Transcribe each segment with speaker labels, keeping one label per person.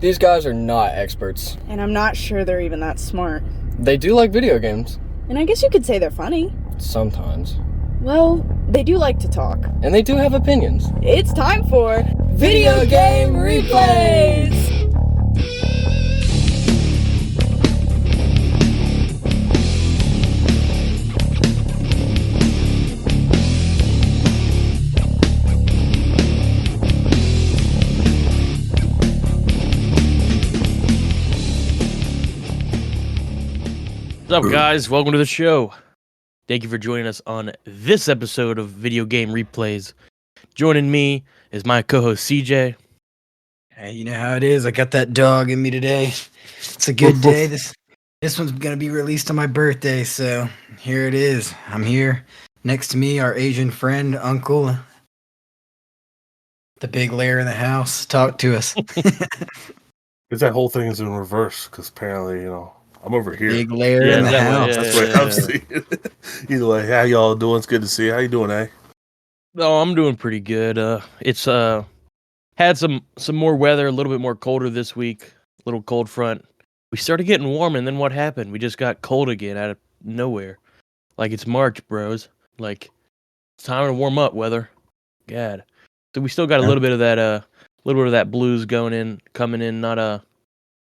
Speaker 1: These guys are not experts.
Speaker 2: And I'm not sure they're even that smart.
Speaker 1: They do like video games.
Speaker 2: And I guess you could say they're funny.
Speaker 1: Sometimes.
Speaker 2: Well, they do like to talk.
Speaker 1: And they do have opinions.
Speaker 2: It's time for Video Game Replays!
Speaker 3: What's up, guys? Welcome to the show. Thank you for joining us on this episode of Video Game Replays. Joining me is my co-host CJ.
Speaker 4: Hey, you know how it is. I got that dog in me today. It's a good day. This one's gonna be released on my birthday, so here it is. I'm here. Next to me, our Asian friend, Uncle, the big lair in the house. Talk to us.
Speaker 5: Because that whole thing is in reverse. Because apparently, I'm over here.
Speaker 4: Big lair in the house.
Speaker 5: That's what I'm seeing. Either way, how y'all doing? It's good to see you. How you doing, eh?
Speaker 3: Oh, I'm doing pretty good. It's had some more weather, a little bit more colder this week. A little cold front. We started getting warm, and then what happened? We just got cold again out of nowhere. Like it's March, bros. Like it's time to warm up, weather. God. So we still got a little bit of that blues coming in.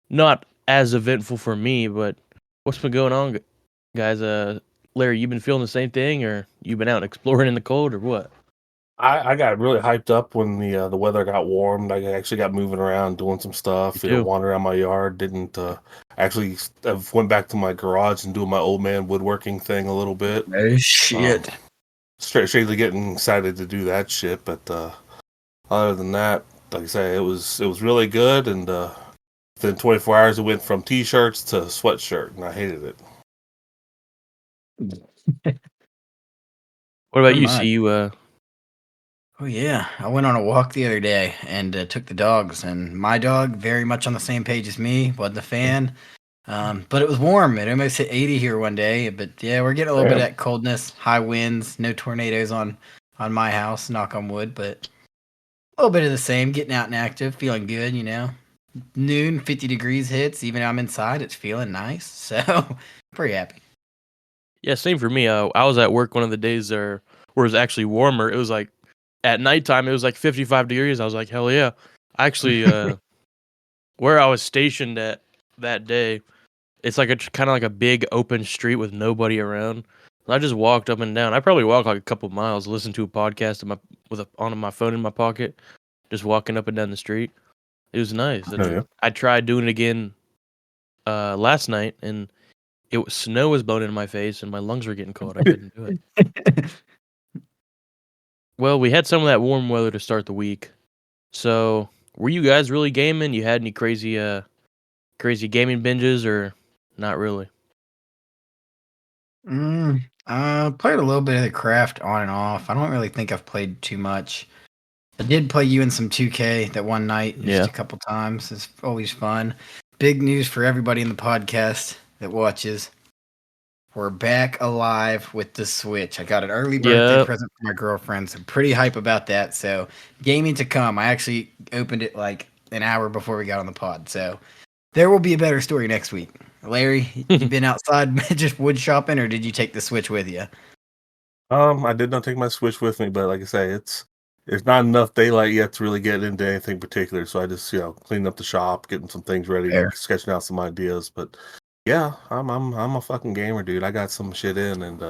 Speaker 3: Not as eventful for me, but what's been going on, guys? Larry, you been feeling the same thing, or you been out exploring in the cold, or what?
Speaker 5: I got really hyped up when the weather got warm. I actually got moving around, doing some stuff. Wandering around my yard. Didn't actually. I went back to my garage and doing my old man woodworking thing a little bit.
Speaker 4: Oh shit!
Speaker 5: Straightly getting excited to do that shit. But other than that, like I say, it was really good. And within 24 hours, it went from t-shirts to sweatshirt, and I hated it.
Speaker 3: What about you? See you.
Speaker 4: Oh yeah, I went on a walk the other day and took the dogs, and my dog very much on the same page as me. Wasn't a fan, but it was warm. It almost hit 80 here one day. But yeah, we're getting a little bit of that coldness, high winds, no tornadoes on my house. Knock on wood, but a little bit of the same. Getting out and active, feeling good. Noon, 50 degrees hits. Even though I'm inside, it's feeling nice. So pretty happy.
Speaker 3: Yeah, same for me. I was at work one of the days there where it was actually warmer. It was like at nighttime, it was like 55 degrees. I was like, hell yeah. Actually, where I was stationed at that day, it's like kind of like a big open street with nobody around. I just walked up and down. I probably walked like a couple miles, listened to a podcast on my phone in my pocket, just walking up and down the street. It was nice.
Speaker 5: Yeah.
Speaker 3: I tried doing it again last night, and snow was blowing in my face, and my lungs were getting cold. I couldn't do it. Well, we had some of that warm weather to start the week. So, were you guys really gaming? You had any crazy gaming binges, or not really?
Speaker 4: I played a little bit of the craft on and off. I don't really think I've played too much. I did play you in some 2K that one night, just a couple times. It's always fun. Big news for everybody in the podcast that watches. We're back alive with the Switch. I got an early birthday present for my girlfriend, so I'm pretty hype about that. So, gaming to come. I actually opened it like an hour before we got on the pod. So, there will be a better story next week. Larry, you been outside just wood shopping, or did you take the Switch with you?
Speaker 5: I did not take my Switch with me, but like I say, it's not enough daylight yet to really get into anything particular. So I just cleaning up the shop, getting some things ready, sketching out some ideas, but. Yeah, I'm a fucking gamer, dude. I got some shit in, and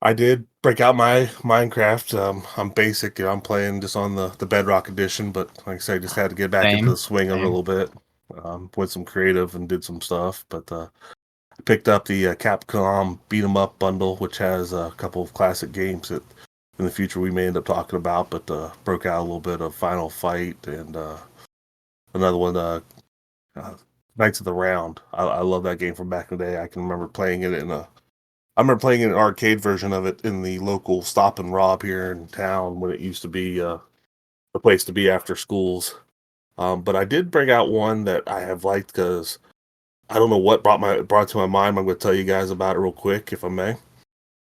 Speaker 5: I did break out my Minecraft. I'm basic, I'm playing just on the Bedrock edition, but like I said, I just had to get back into the swing a little bit. Went some creative and did some stuff, but I picked up the Capcom Beat 'em Up bundle, which has a couple of classic games that in the future we may end up talking about, but broke out a little bit of Final Fight and another one. Knights of the Round. I love that game from back in the day. I can remember playing it I remember playing an arcade version of it in the local Stop and Rob here in town when it used to be a place to be after schools. But I did bring out one that I have liked because I don't know what brought it to my mind. I'm going to tell you guys about it real quick, if I may.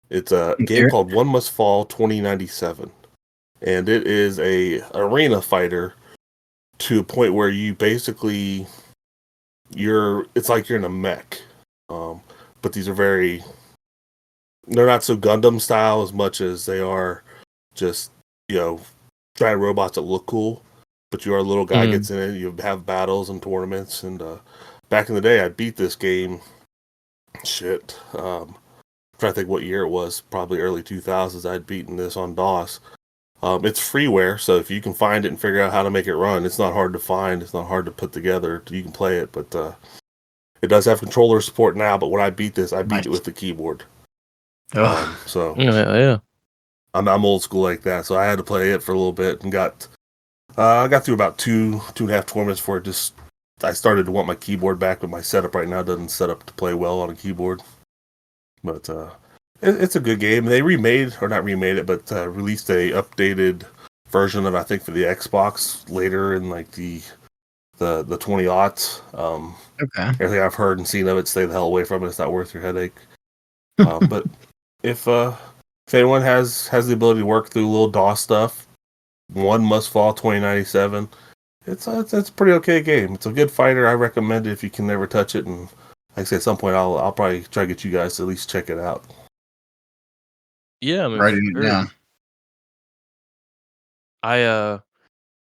Speaker 5: It's a game called One Must Fall 2097, and it is a arena fighter to a point where you basically it's like you're in a mech. But these are they're not so Gundam style as much as they are just, giant robots that look cool. But you are a little guy gets in it. You have battles and tournaments. And back in the day, I beat this game. Shit. I'm trying to think what year it was. Probably early 2000s. I'd beaten this on DOS. It's freeware, so if you can find it and figure out how to make it run, it's not hard to find. It's not hard to put together. You can play it, but it does have controller support now. But when I beat this, I beat it with the keyboard. So
Speaker 3: yeah.
Speaker 5: I'm old school like that. So I had to play it for a little bit and I got through about two and a half tournaments before I started to want my keyboard back, but my setup right now doesn't set up to play well on a keyboard. But it's a good game. They released a updated version of, I think, for the Xbox later in like the 20-aughts.
Speaker 4: Okay.
Speaker 5: Everything I've heard and seen of it, stay the hell away from it. It's not worth your headache. But if anyone has the ability to work through little DOS stuff, One Must Fall 2097. It's a pretty okay game. It's a good fighter. I recommend it if you can never touch it. And like I say, at some point I'll probably try to get you guys to at least check it out.
Speaker 3: Yeah, I mean,
Speaker 4: Writing it down.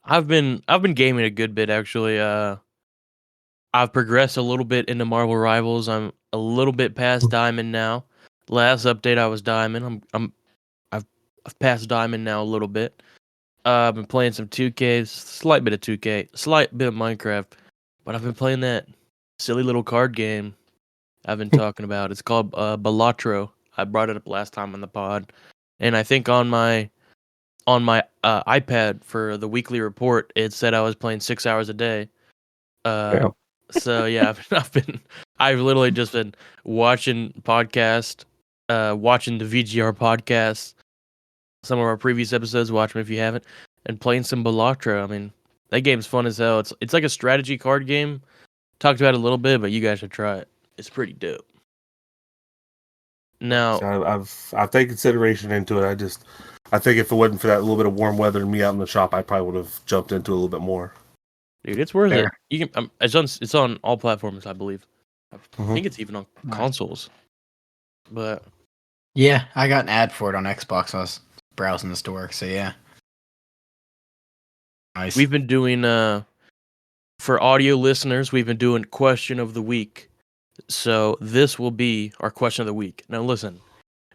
Speaker 3: I've been gaming a good bit actually. I've progressed a little bit into Marvel Rivals. I'm a little bit past Diamond now. Last update I was Diamond. I've passed Diamond now a little bit. I've been playing some 2K, slight bit of 2K, slight bit of Minecraft, but I've been playing that silly little card game I've been talking about. It's called Balatro. I brought it up last time on the pod, and I think on my iPad for the weekly report, it said I was playing 6 hours a day. So yeah, I've literally just been watching podcast, watching the VGR podcast, some of our previous episodes, watch them if you haven't, and playing some Balatro. I mean, that game's fun as hell. It's like a strategy card game. Talked about it a little bit, but you guys should try it. It's pretty dope. Now,
Speaker 5: so I've taken consideration into it. I think if it wasn't for that little bit of warm weather and me out in the shop, I probably would have jumped into it a little bit more.
Speaker 3: Dude, it's worth it. You can. It's on all platforms, I believe. I think it's even on consoles. But
Speaker 4: yeah, I got an ad for it on Xbox. I was browsing the store, so yeah. Nice.
Speaker 3: We've been doing for audio listeners, we've been doing question of the week. So this will be our question of the week. Now listen,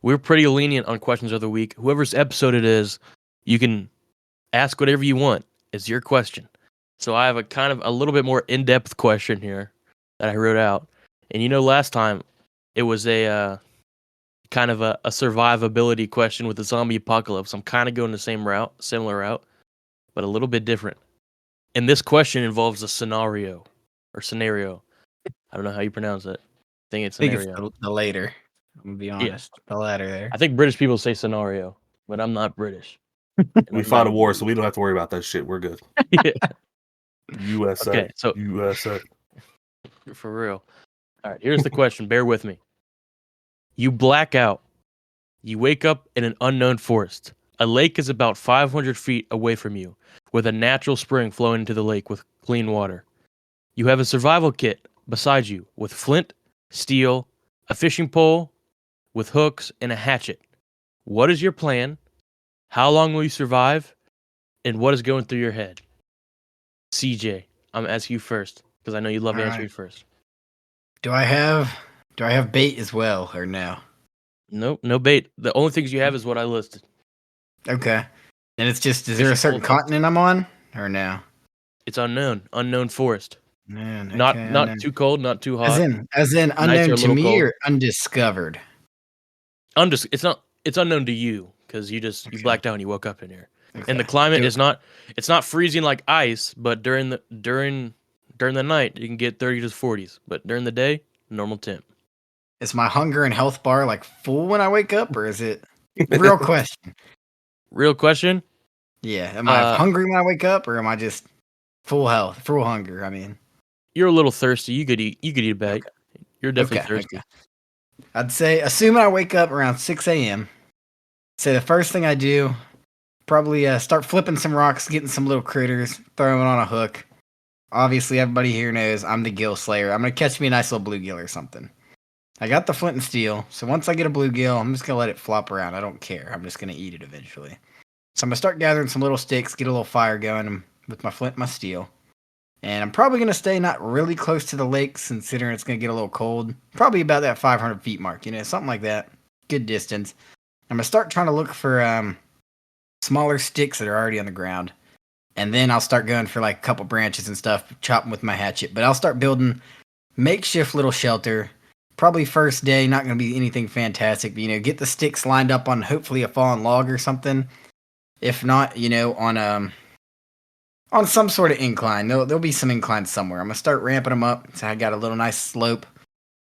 Speaker 3: we're pretty lenient on questions of the week. Whoever's episode it is, you can ask whatever you want. It's your question. So I have a little bit more in-depth question here that I wrote out. And last time it was a kind of a survivability question with the zombie apocalypse. I'm kind of going the similar route, but a little bit different. And this question involves a scenario. I don't know how you pronounce it. I think it's scenario.
Speaker 4: I think it's the later. I'm going to be honest. Yeah. The latter there.
Speaker 3: I think British people say scenario, but I'm not British.
Speaker 5: We fought a war, so we don't have to worry about that shit. We're good.
Speaker 3: Yeah.
Speaker 5: USA.
Speaker 3: Okay, so
Speaker 5: USA.
Speaker 3: For real. All right, here's the question. Bear with me. You black out. You wake up in an unknown forest. A lake is about 500 feet away from you, with a natural spring flowing into the lake with clean water. You have a survival kit beside you with flint, steel, a fishing pole with hooks, and a hatchet. What is your plan? How long will you survive? And what is going through your head? CJ, I'm going to ask you first, because I know you love answering first.
Speaker 4: Do I have bait as well, or no?
Speaker 3: Nope, no bait. The only things you have is what I listed.
Speaker 4: Okay. And it's just, is there a certain continent I'm on, or no?
Speaker 3: It's unknown forest.
Speaker 4: Man, okay,
Speaker 3: not too cold, not too hot.
Speaker 4: As in unknown to me cold. Or undiscovered?
Speaker 3: It's unknown to you, because you blacked out and you woke up in here. Okay. And the climate it's not freezing like ice, but during the night you can get 30 to 40s, but during the day, normal temp.
Speaker 4: Is my hunger and health bar like full when I wake up, or is it real question?
Speaker 3: Real question?
Speaker 4: Yeah. Am I hungry when I wake up, or am I just full health, full hunger? I mean,
Speaker 3: you're a little thirsty. You could eat a bag. Okay. You're definitely thirsty.
Speaker 4: Okay. I'd say, assuming I wake up around 6 a.m., say the first thing I do, probably start flipping some rocks, getting some little critters, throwing on a hook, Obviously, everybody here knows I'm the gill slayer. I'm gonna catch me a nice little bluegill or something. I got the flint and steel, so once I get a bluegill, I'm just gonna let it flop around. I don't care. I'm just gonna eat it eventually. So I'm gonna start gathering some little sticks, get a little fire going with my flint and my steel. And I'm probably gonna stay not really close to the lake, considering it's gonna get a little cold. Probably about that 500 feet mark, something like that. Good distance. I'm gonna start trying to look for smaller sticks that are already on the ground. And then I'll start going for like a couple branches and stuff, chopping with my hatchet. But I'll start building makeshift little shelter. Probably first day, not going to be anything fantastic. But, get the sticks lined up on hopefully a fallen log or something. If not, on some sort of incline. There'll be some incline somewhere. I'm going to start ramping them up. So I got a little nice slope.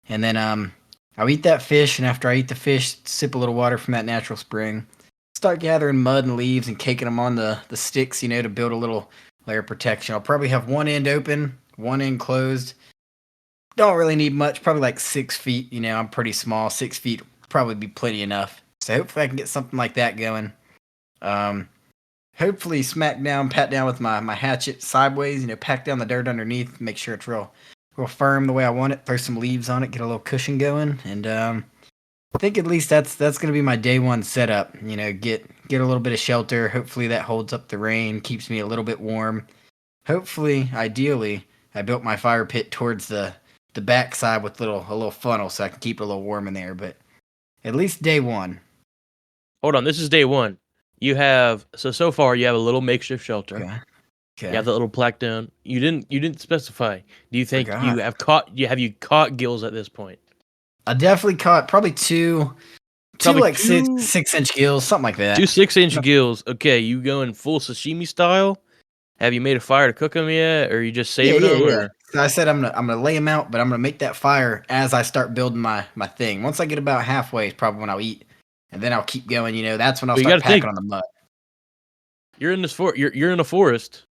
Speaker 4: And then I'll eat that fish. And after I eat the fish, sip a little water from that natural spring. Start gathering mud and leaves and caking them on the sticks, to build a little layer of protection. I'll probably have one end open, one end closed. Don't really need much, probably like 6 feet. I'm pretty small. 6 feet probably be plenty enough. So hopefully I can get something like that going. Hopefully pat down with my hatchet sideways, pack down the dirt underneath, make sure it's real firm the way I want it. Throw some leaves on it, get a little cushion going, and I think at least that's going to be my day one setup. Get a little bit of shelter. Hopefully that holds up the rain, keeps me a little bit warm. Hopefully, ideally, I built my fire pit towards the backside with a little funnel so I can keep it a little warm in there. But at least day one.
Speaker 3: Hold on, this is day one. You have so far you have a little makeshift shelter.
Speaker 4: Okay.
Speaker 3: You have that little plaque down. You didn't specify. Do you think you have caught gills at this point?
Speaker 4: I definitely caught probably two 6-inch gills, something like that.
Speaker 3: 2 6-inch gills. Okay, you going full sashimi style? Have you made a fire to cook them yet, or are you just saving them?
Speaker 4: Yeah. So I said I'm gonna lay them out, but I'm gonna make that fire as I start building my thing. Once I get about halfway, is probably when I'll eat, and then I'll keep going. That's when I'll start packing on the mud.
Speaker 3: You're in this you're in a forest.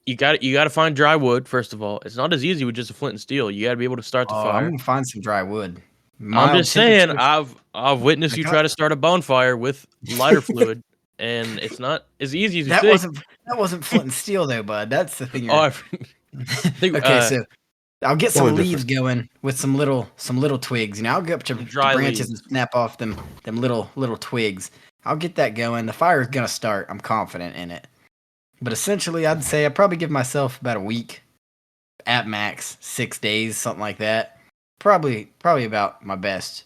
Speaker 3: You got to find dry wood first of all. It's not as easy with just a flint and steel. You got to be able to start the fire.
Speaker 4: I'm gonna find some dry wood.
Speaker 3: I'm just saying, I've witnessed you try to start a bonfire with lighter fluid, and it's not as easy as you think.
Speaker 4: That wasn't flint and steel though, bud. That's the thing.
Speaker 3: Okay,
Speaker 4: so I'll get some leaves going with some little twigs. I'll go up to
Speaker 3: dry
Speaker 4: branches and snap off them little twigs. I'll get that going. The fire is gonna start. I'm confident in it. But essentially, I'd say I'd probably give myself about a week, at max 6 days, something like that. Probably about my best.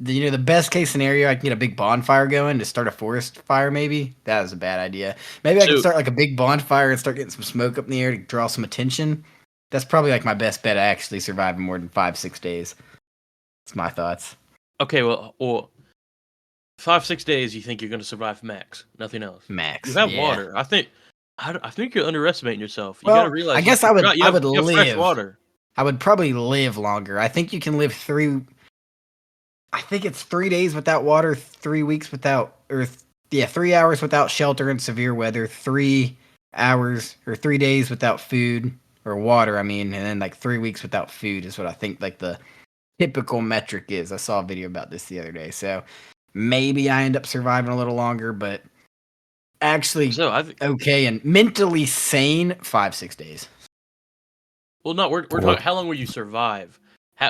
Speaker 4: The best case scenario, I can get a big bonfire going to start a forest fire. Maybe that was a bad idea. Maybe I can start like a big bonfire and start getting some smoke up in the air to draw some attention. That's probably like my best bet. I actually survived more than 5-6 days. That's my thoughts.
Speaker 3: Okay, well, 5-6 days. You think you're going to survive max? Nothing else.
Speaker 4: Max.
Speaker 3: You have water. I think you're underestimating yourself. You
Speaker 4: well,
Speaker 3: got to realize.
Speaker 4: I guess I would live.
Speaker 3: Fresh water.
Speaker 4: I would probably live longer. I think you can live 3. I think it's 3 days without water, 3 weeks without, 3 hours without shelter in severe weather, 3 hours or 3 days without food or water. And then like 3 weeks without food is what I think like the typical metric is. I saw a video about this the other day, so maybe I end up surviving a little longer, but actually okay and mentally sane 5-6 days.
Speaker 3: Well, no, we're talking. How long will you survive?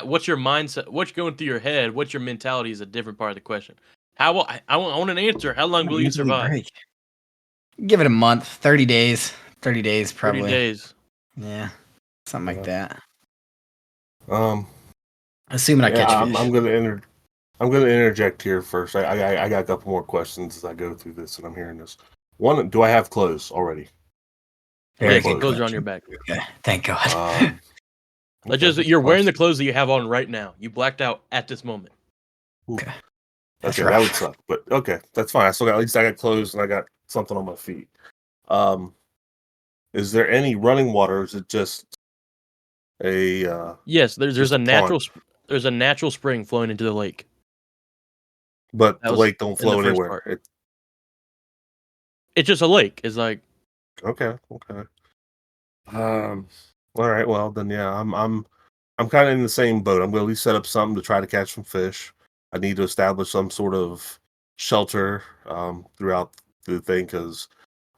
Speaker 3: What's your mindset? What's going through your head? What's your mentality is a different part of the question. I want an answer. How long will you survive?
Speaker 4: Give it a month, 30 days. 30 days probably.
Speaker 3: 30 days.
Speaker 4: Yeah, something like that. Assuming I catch fish.
Speaker 5: I'm gonna interject here first. I got a couple more questions as I go through this, and I'm hearing this. One, do I have clothes already?
Speaker 3: Yeah, clothes are on your back.
Speaker 4: Okay. Thank God.
Speaker 3: You're wearing the clothes that you have on right now. You blacked out at this moment.
Speaker 4: Okay.
Speaker 5: Okay, that would suck, but okay, that's fine. At least I got clothes and I got something on my feet. Is there any running water? Or is it just a?
Speaker 3: Yes, there's a natural spring flowing into the lake.
Speaker 5: But the lake don't flow anywhere.
Speaker 3: It's just a lake. It's like
Speaker 5: okay. All right. Well, then yeah, I'm kind of in the same boat. I'm going to at least set up something to try to catch some fish. I need to establish some sort of shelter throughout the thing because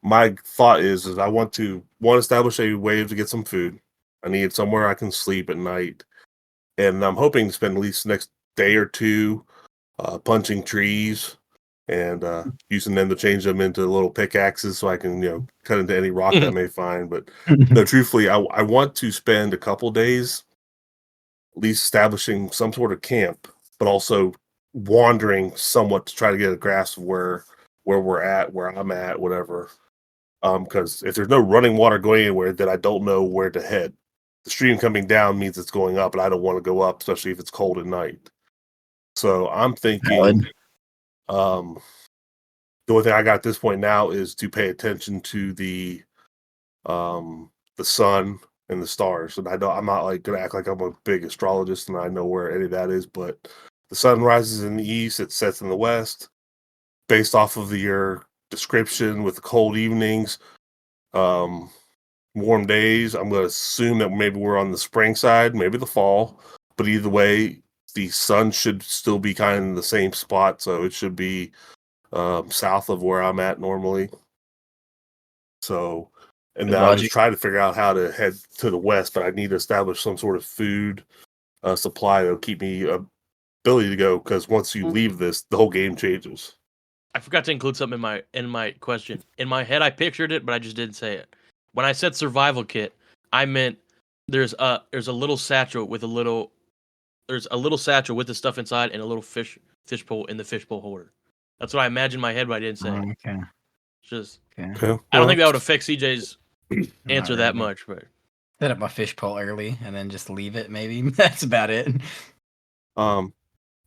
Speaker 5: my thought is I want to establish a way to get some food. I need somewhere I can sleep at night, and I'm hoping to spend at least the next day or two punching trees and using them to change them into little pickaxes so I can cut into any rock that I may find. But no, truthfully, I want to spend a couple days at least establishing some sort of camp, but also wandering somewhat to try to get a grasp of where we're at, where I'm at, whatever. Because if there's no running water going anywhere, then I don't know where to head. The stream coming down means it's going up, and I don't want to go up, especially if it's cold at night. So I'm thinking, the only thing I got at this point now is to pay attention to the sun and the stars. And I'm not like gonna act like I'm a big astrologist and I know where any of that is, but the sun rises in the east, it sets in the west. Based off of your description with the cold evenings, warm days, I'm going to assume that maybe we're on the spring side, maybe the fall. But either way, the sun should still be kind of in the same spot, so it should be south of where I'm at normally. So, and then I'll just try to figure out how to head to the west, but I need to establish some sort of food supply that'll keep me ability to go, because once you leave this, the whole game changes.
Speaker 3: I forgot to include something in my question. In my head, I pictured it, but I just didn't say it. When I said survival kit, I meant there's a little satchel with the stuff inside and a little fish pole in the fish pole holder. That's what I imagined in my head, but I didn't say it.
Speaker 4: Okay.
Speaker 3: Just
Speaker 4: Okay.
Speaker 3: I don't think that would affect CJ's answer that much, but
Speaker 4: set up my fish pole early and then just leave it. Maybe that's about it.
Speaker 5: Like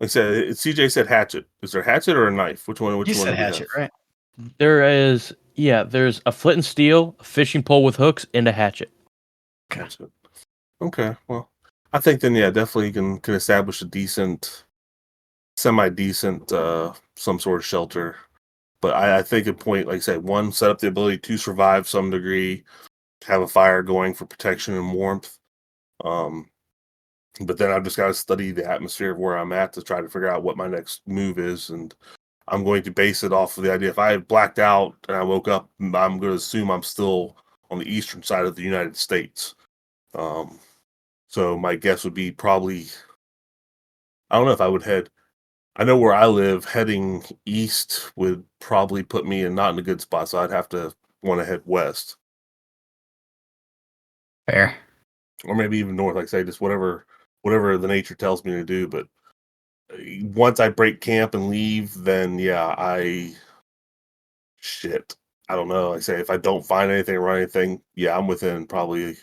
Speaker 5: I said, CJ said hatchet. Is there a hatchet or a knife? Which one?
Speaker 4: You said hatchet, right?
Speaker 3: There's a flint and steel, a fishing pole with hooks, and a hatchet.
Speaker 5: Hatchet. Okay, well, I think then definitely can establish a decent, semi-decent, some sort of shelter. But I think at point, like I said, one, set up the ability to survive some degree, have a fire going for protection and warmth. But then I've just got to study the atmosphere of where I'm at to try to figure out what my next move is. And I'm going to base it off of the idea if I blacked out and I woke up, I'm going to assume I'm still on the eastern side of the United States. So my guess would be probably, I don't know if I would head, I know where I live, heading east would probably put me not in a good spot. So I'd have to want to head west.
Speaker 4: Fair.
Speaker 5: Or maybe even north, like I say, just whatever the nature tells me to do. But once I break camp and leave, then I don't know. Like I say, if I don't find anything or anything, I'm within probably.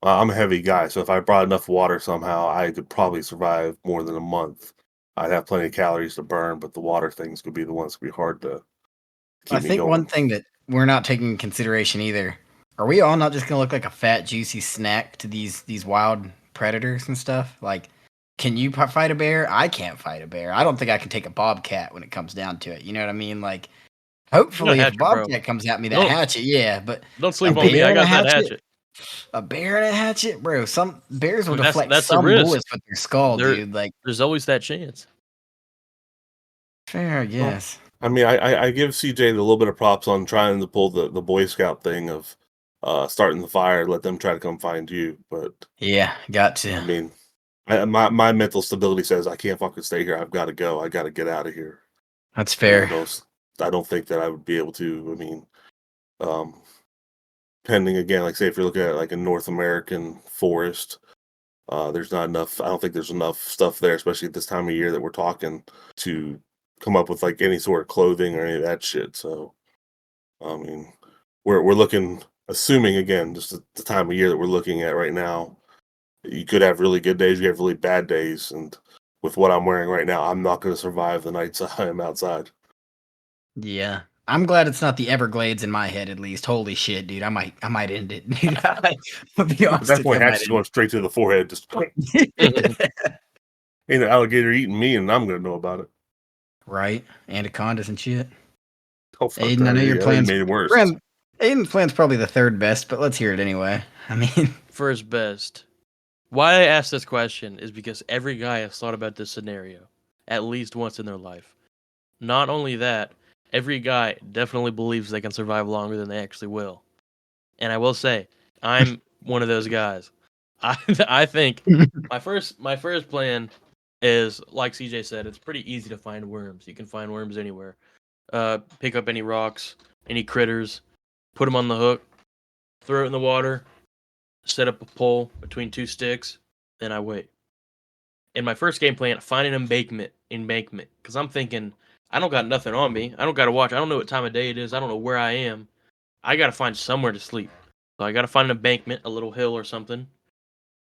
Speaker 5: I'm a heavy guy, so if I brought enough water somehow, I could probably survive more than a month. I'd have plenty of calories to burn, but the water things could be the ones that could be hard to keep
Speaker 4: I think one thing that we're not taking into consideration either. Are we all not just gonna look like a fat, juicy snack to these wild predators and stuff? Like, can you fight a bear? I can't fight a bear. I don't think I can take a bobcat when it comes down to it. You know what I mean? Like, hopefully, if a bobcat comes at me, that hatchet, but
Speaker 3: don't sleep on me. I got that hatchet.
Speaker 4: A bear and a hatchet, bro. Some bears will deflect some bullets with their skull, dude. Like,
Speaker 3: there's always that chance.
Speaker 4: Fair, yes.
Speaker 5: I mean, I give CJ a little bit of props on trying to pull the Boy Scout thing of starting the fire, let them try to come find you. But
Speaker 4: got to.
Speaker 5: I mean, my mental stability says I can't fucking stay here. I've got to go. I got to get out of here.
Speaker 4: That's fair.
Speaker 5: I don't think that I would be able to. I mean, pending again, like say if you're looking at like a North American forest, there's not enough. I don't think there's enough stuff there, especially at this time of year that we're talking, to come up with like any sort of clothing or any of that shit. So, I mean, we're looking, assuming again, just the time of year that we're looking at right now. You could have really good days, you have really bad days, and with what I'm wearing right now, I'm not going to survive the nights I'm outside.
Speaker 4: Yeah, I'm glad it's not the Everglades in my head, at least. Holy shit, dude! I might end it. Dude. I'll be honest.
Speaker 5: At that point, hatchet's going straight to the forehead. Just ain't an alligator eating me, and I'm going to know about it.
Speaker 4: Right, anacondas and shit.
Speaker 5: Oh, fuck
Speaker 4: Aiden, I know your plans
Speaker 5: made it worse.
Speaker 4: Aiden's plan's probably the third best, but let's hear it anyway. I mean,
Speaker 3: first best. Why I asked this question is because every guy has thought about this scenario at least once in their life. Not only that, every guy definitely believes they can survive longer than they actually will. And I will say, I'm one of those guys. I think my first plan is like CJ said, it's pretty easy to find worms. You can find worms anywhere. Pick up any rocks, any critters, put them on the hook, throw it in the water, set up a pole between two sticks, then I wait. In my first game plan, find an embankment, because I'm thinking I don't got nothing on me. I don't got to watch. I don't know what time of day it is. I don't know where I am. I got to find somewhere to sleep. So I got to find an embankment, a little hill or something,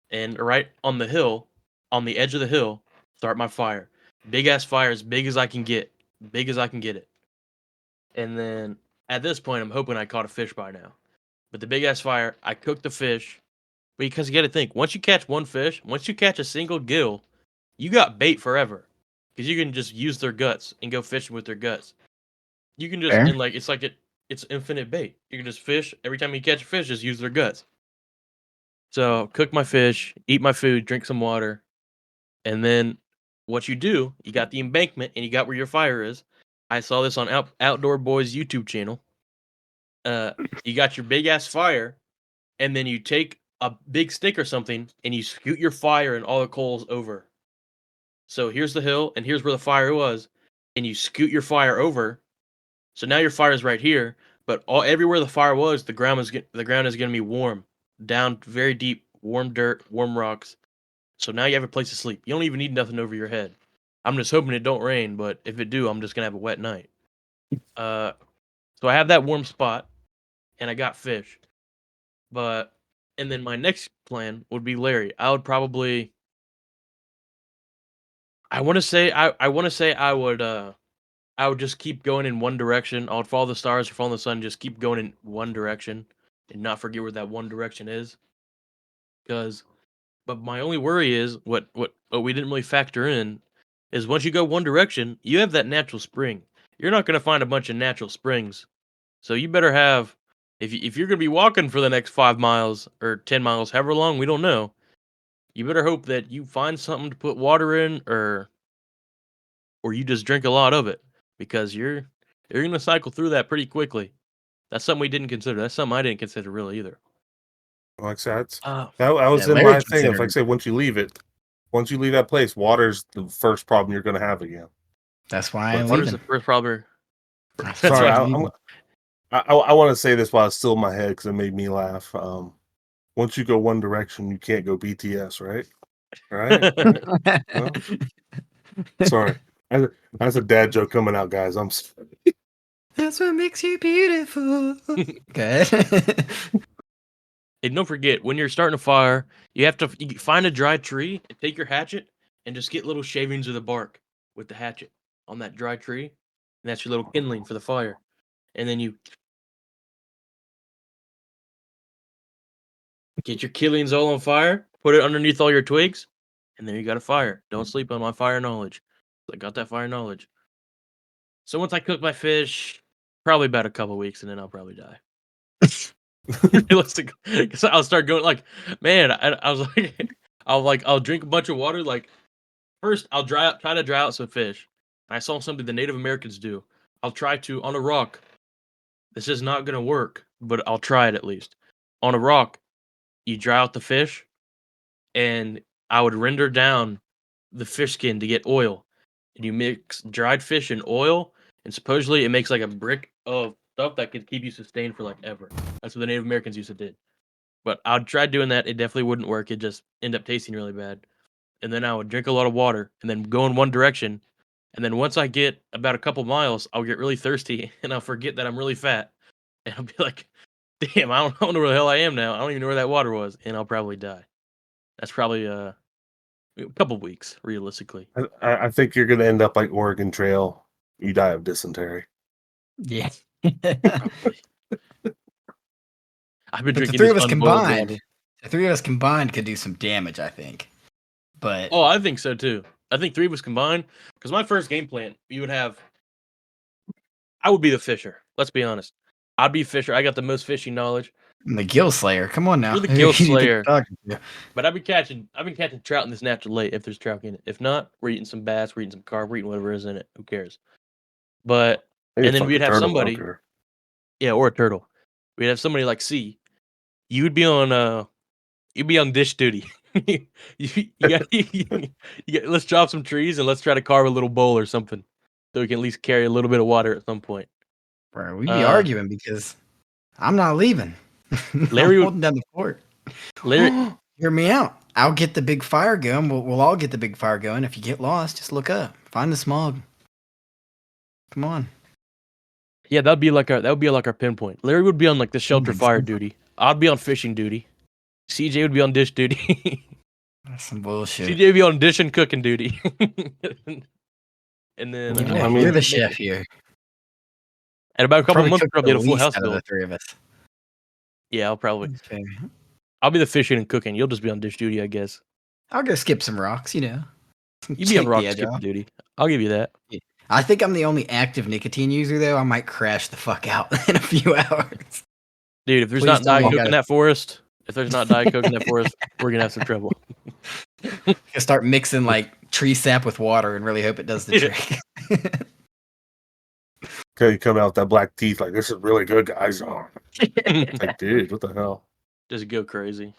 Speaker 3: and right on the hill, on the edge of the hill, start my fire. Big ass fire, as big as I can get, big as I can get it. And then at this point, I'm hoping I caught a fish by now. But the big ass fire, I cook the fish. Because you got to think, once you catch one fish, once you catch a single gill, you got bait forever. Because you can just use their guts and go fishing with their guts. You can just,
Speaker 4: Fair.
Speaker 3: and like, it's infinite bait. You can just fish. Every time you catch a fish, just use their guts. So cook my fish, eat my food, drink some water. And then what you do, you got the embankment and you got where your fire is. I saw this on Outdoor Boys YouTube channel. You got your big ass fire, and then you take a big stick or something and you scoot your fire and all the coals over. So here's the hill and here's where the fire was, and you scoot your fire over. So now your fire is right here, but everywhere the fire was, the ground is going to be warm, down very deep, warm dirt, warm rocks. So now you have a place to sleep. You don't even need nothing over your head. I'm just hoping it don't rain, but if it do, I'm just gonna have a wet night. So I have that warm spot, and I got fish. And then my next plan would be Larry. I would probably. I want to say I would just keep going in one direction. I would follow the stars or follow the sun, just keep going in one direction, and not forget where that one direction is. But my only worry is what we didn't really factor in is once you go one direction, you have that natural spring. You're not going to find a bunch of natural springs, so you better have if you're going to be walking for the next 5 miles or 10 miles, however long, we don't know. You better hope that you find something to put water in, or you just drink a lot of it, because you're going to cycle through that pretty quickly. That's something we didn't consider. That's something I didn't consider really either.
Speaker 5: Like I said,
Speaker 3: Uh,
Speaker 5: that was
Speaker 4: Yeah,
Speaker 5: in
Speaker 4: Larry
Speaker 5: my thing. If like I
Speaker 4: considered.
Speaker 5: say, once you leave that place, water's the first problem you're going to have again.
Speaker 4: That's why I'm
Speaker 3: Water's the
Speaker 4: leaving.
Speaker 3: first problem.
Speaker 4: That's
Speaker 3: That's
Speaker 5: Sorry,
Speaker 3: why.
Speaker 4: I'm leaving.
Speaker 5: I want to say this while it's still in my head because it made me laugh. Once you go one direction, you can't go BTS, right? Right? No? Sorry. That's a dad joke coming out, guys. I'm sorry.
Speaker 4: That's what makes you beautiful. Good.
Speaker 3: And don't forget, when you're starting a fire, you find a dry tree and take your hatchet and just get little shavings of the bark with the hatchet on that dry tree. And that's your little kindling for the fire. And then you get your killings all on fire, put it underneath all your twigs, and there you got a fire. Don't sleep on my fire knowledge. I got that fire knowledge. So once I cook my fish, probably about a couple weeks, and then I'll probably die. Realistic, because I'll start going like, man. I was like, I'll drink a bunch of water. Like first, I'll try to dry out some fish. I saw something the Native Americans do. I'll try to on a rock. This is not gonna work, but I'll try it at least. On a rock, you dry out the fish, and I would render down the fish skin to get oil. And you mix dried fish and oil, and supposedly it makes like a brick of stuff that could keep you sustained for like ever. That's what the Native Americans used to do. But I'd try doing that. It definitely wouldn't work. It just end up tasting really bad. And then I would drink a lot of water and then go in one direction. And then once I get about a couple miles, I'll get really thirsty and I'll forget that I'm really fat. And I'll be like, damn, I don't know where the hell I am now. I don't even know where that water was. And I'll probably die. That's probably a couple weeks, realistically.
Speaker 5: I think you're going to end up like Oregon Trail. You die of dysentery.
Speaker 4: Yeah.
Speaker 3: Probably. I've been
Speaker 4: But the
Speaker 3: drinking
Speaker 4: three
Speaker 3: this
Speaker 4: of us
Speaker 3: unboiled
Speaker 4: combined,
Speaker 3: water.
Speaker 4: could do some damage, I think. But
Speaker 3: Oh, I think so too. I think three of us combined. Because my first game plan, I would be the fisher. Let's be honest. I'd be fisher. I got the most fishing knowledge.
Speaker 4: the Gill Slayer, come on now.
Speaker 3: You're the
Speaker 4: Who
Speaker 3: gill
Speaker 4: you think
Speaker 3: slayer.
Speaker 4: you're talking to?
Speaker 3: But I've been catching trout in this natural lake if there's trout in it. If not, we're eating some bass, we're eating some carp, we're eating whatever is in it. Who cares? But
Speaker 5: Maybe
Speaker 3: and then
Speaker 5: fuck
Speaker 3: we'd
Speaker 5: a
Speaker 3: have
Speaker 5: turtle, I don't
Speaker 3: somebody,
Speaker 5: care.
Speaker 3: yeah, or a turtle. We'd have somebody like C. You'd be on you'd be on dish duty. you got let's chop some trees and let's try to carve a little bowl or something, so we can at least carry a little bit of water at some point.
Speaker 4: Bro, we'd be
Speaker 3: Uh,
Speaker 4: arguing because I'm not leaving. I'm
Speaker 3: Larry would
Speaker 4: holding down the fort.
Speaker 3: Larry.
Speaker 4: Hear me out. I'll get the big fire going. We'll all get the big fire going. If you get lost, just look up. Find the smog. Come on.
Speaker 3: Yeah, that would be like our pinpoint. Larry would be on like the shelter fire
Speaker 4: Example.
Speaker 3: duty. I'd be on fishing duty. CJ would be on dish duty.
Speaker 4: That's some bullshit.
Speaker 3: CJ would be on dish and cooking duty. And then
Speaker 5: Yeah, I
Speaker 4: You're
Speaker 5: mean-
Speaker 4: the chef here.
Speaker 3: in about a couple
Speaker 4: Probably
Speaker 3: months,
Speaker 4: cook
Speaker 3: probably
Speaker 4: the
Speaker 3: get a full
Speaker 4: least
Speaker 3: house
Speaker 4: out of the
Speaker 3: built.
Speaker 4: three of us.
Speaker 3: Yeah, I'll probably.
Speaker 4: Okay.
Speaker 3: I'll be the fishing and cooking. You'll just be on dish duty, I guess.
Speaker 4: I'll go skip some rocks, you know.
Speaker 3: You be on
Speaker 4: Take
Speaker 3: rock
Speaker 4: the edge
Speaker 3: skipping
Speaker 4: off.
Speaker 3: duty. I'll give you that.
Speaker 4: I think I'm the only active nicotine user, though. I might crash the fuck out in a few hours.
Speaker 3: Dude, if there's
Speaker 4: Please
Speaker 3: not
Speaker 4: tell me
Speaker 3: Diet
Speaker 4: you
Speaker 3: Coke in
Speaker 4: gotta-
Speaker 3: that forest, we're gonna have some trouble.
Speaker 4: I start mixing like tree sap with water and really hope it does the
Speaker 3: Yeah.
Speaker 4: trick.
Speaker 5: Okay, you come out with that black teeth, like this is really good, guys. Oh, like, dude, what the hell?
Speaker 3: Just go crazy.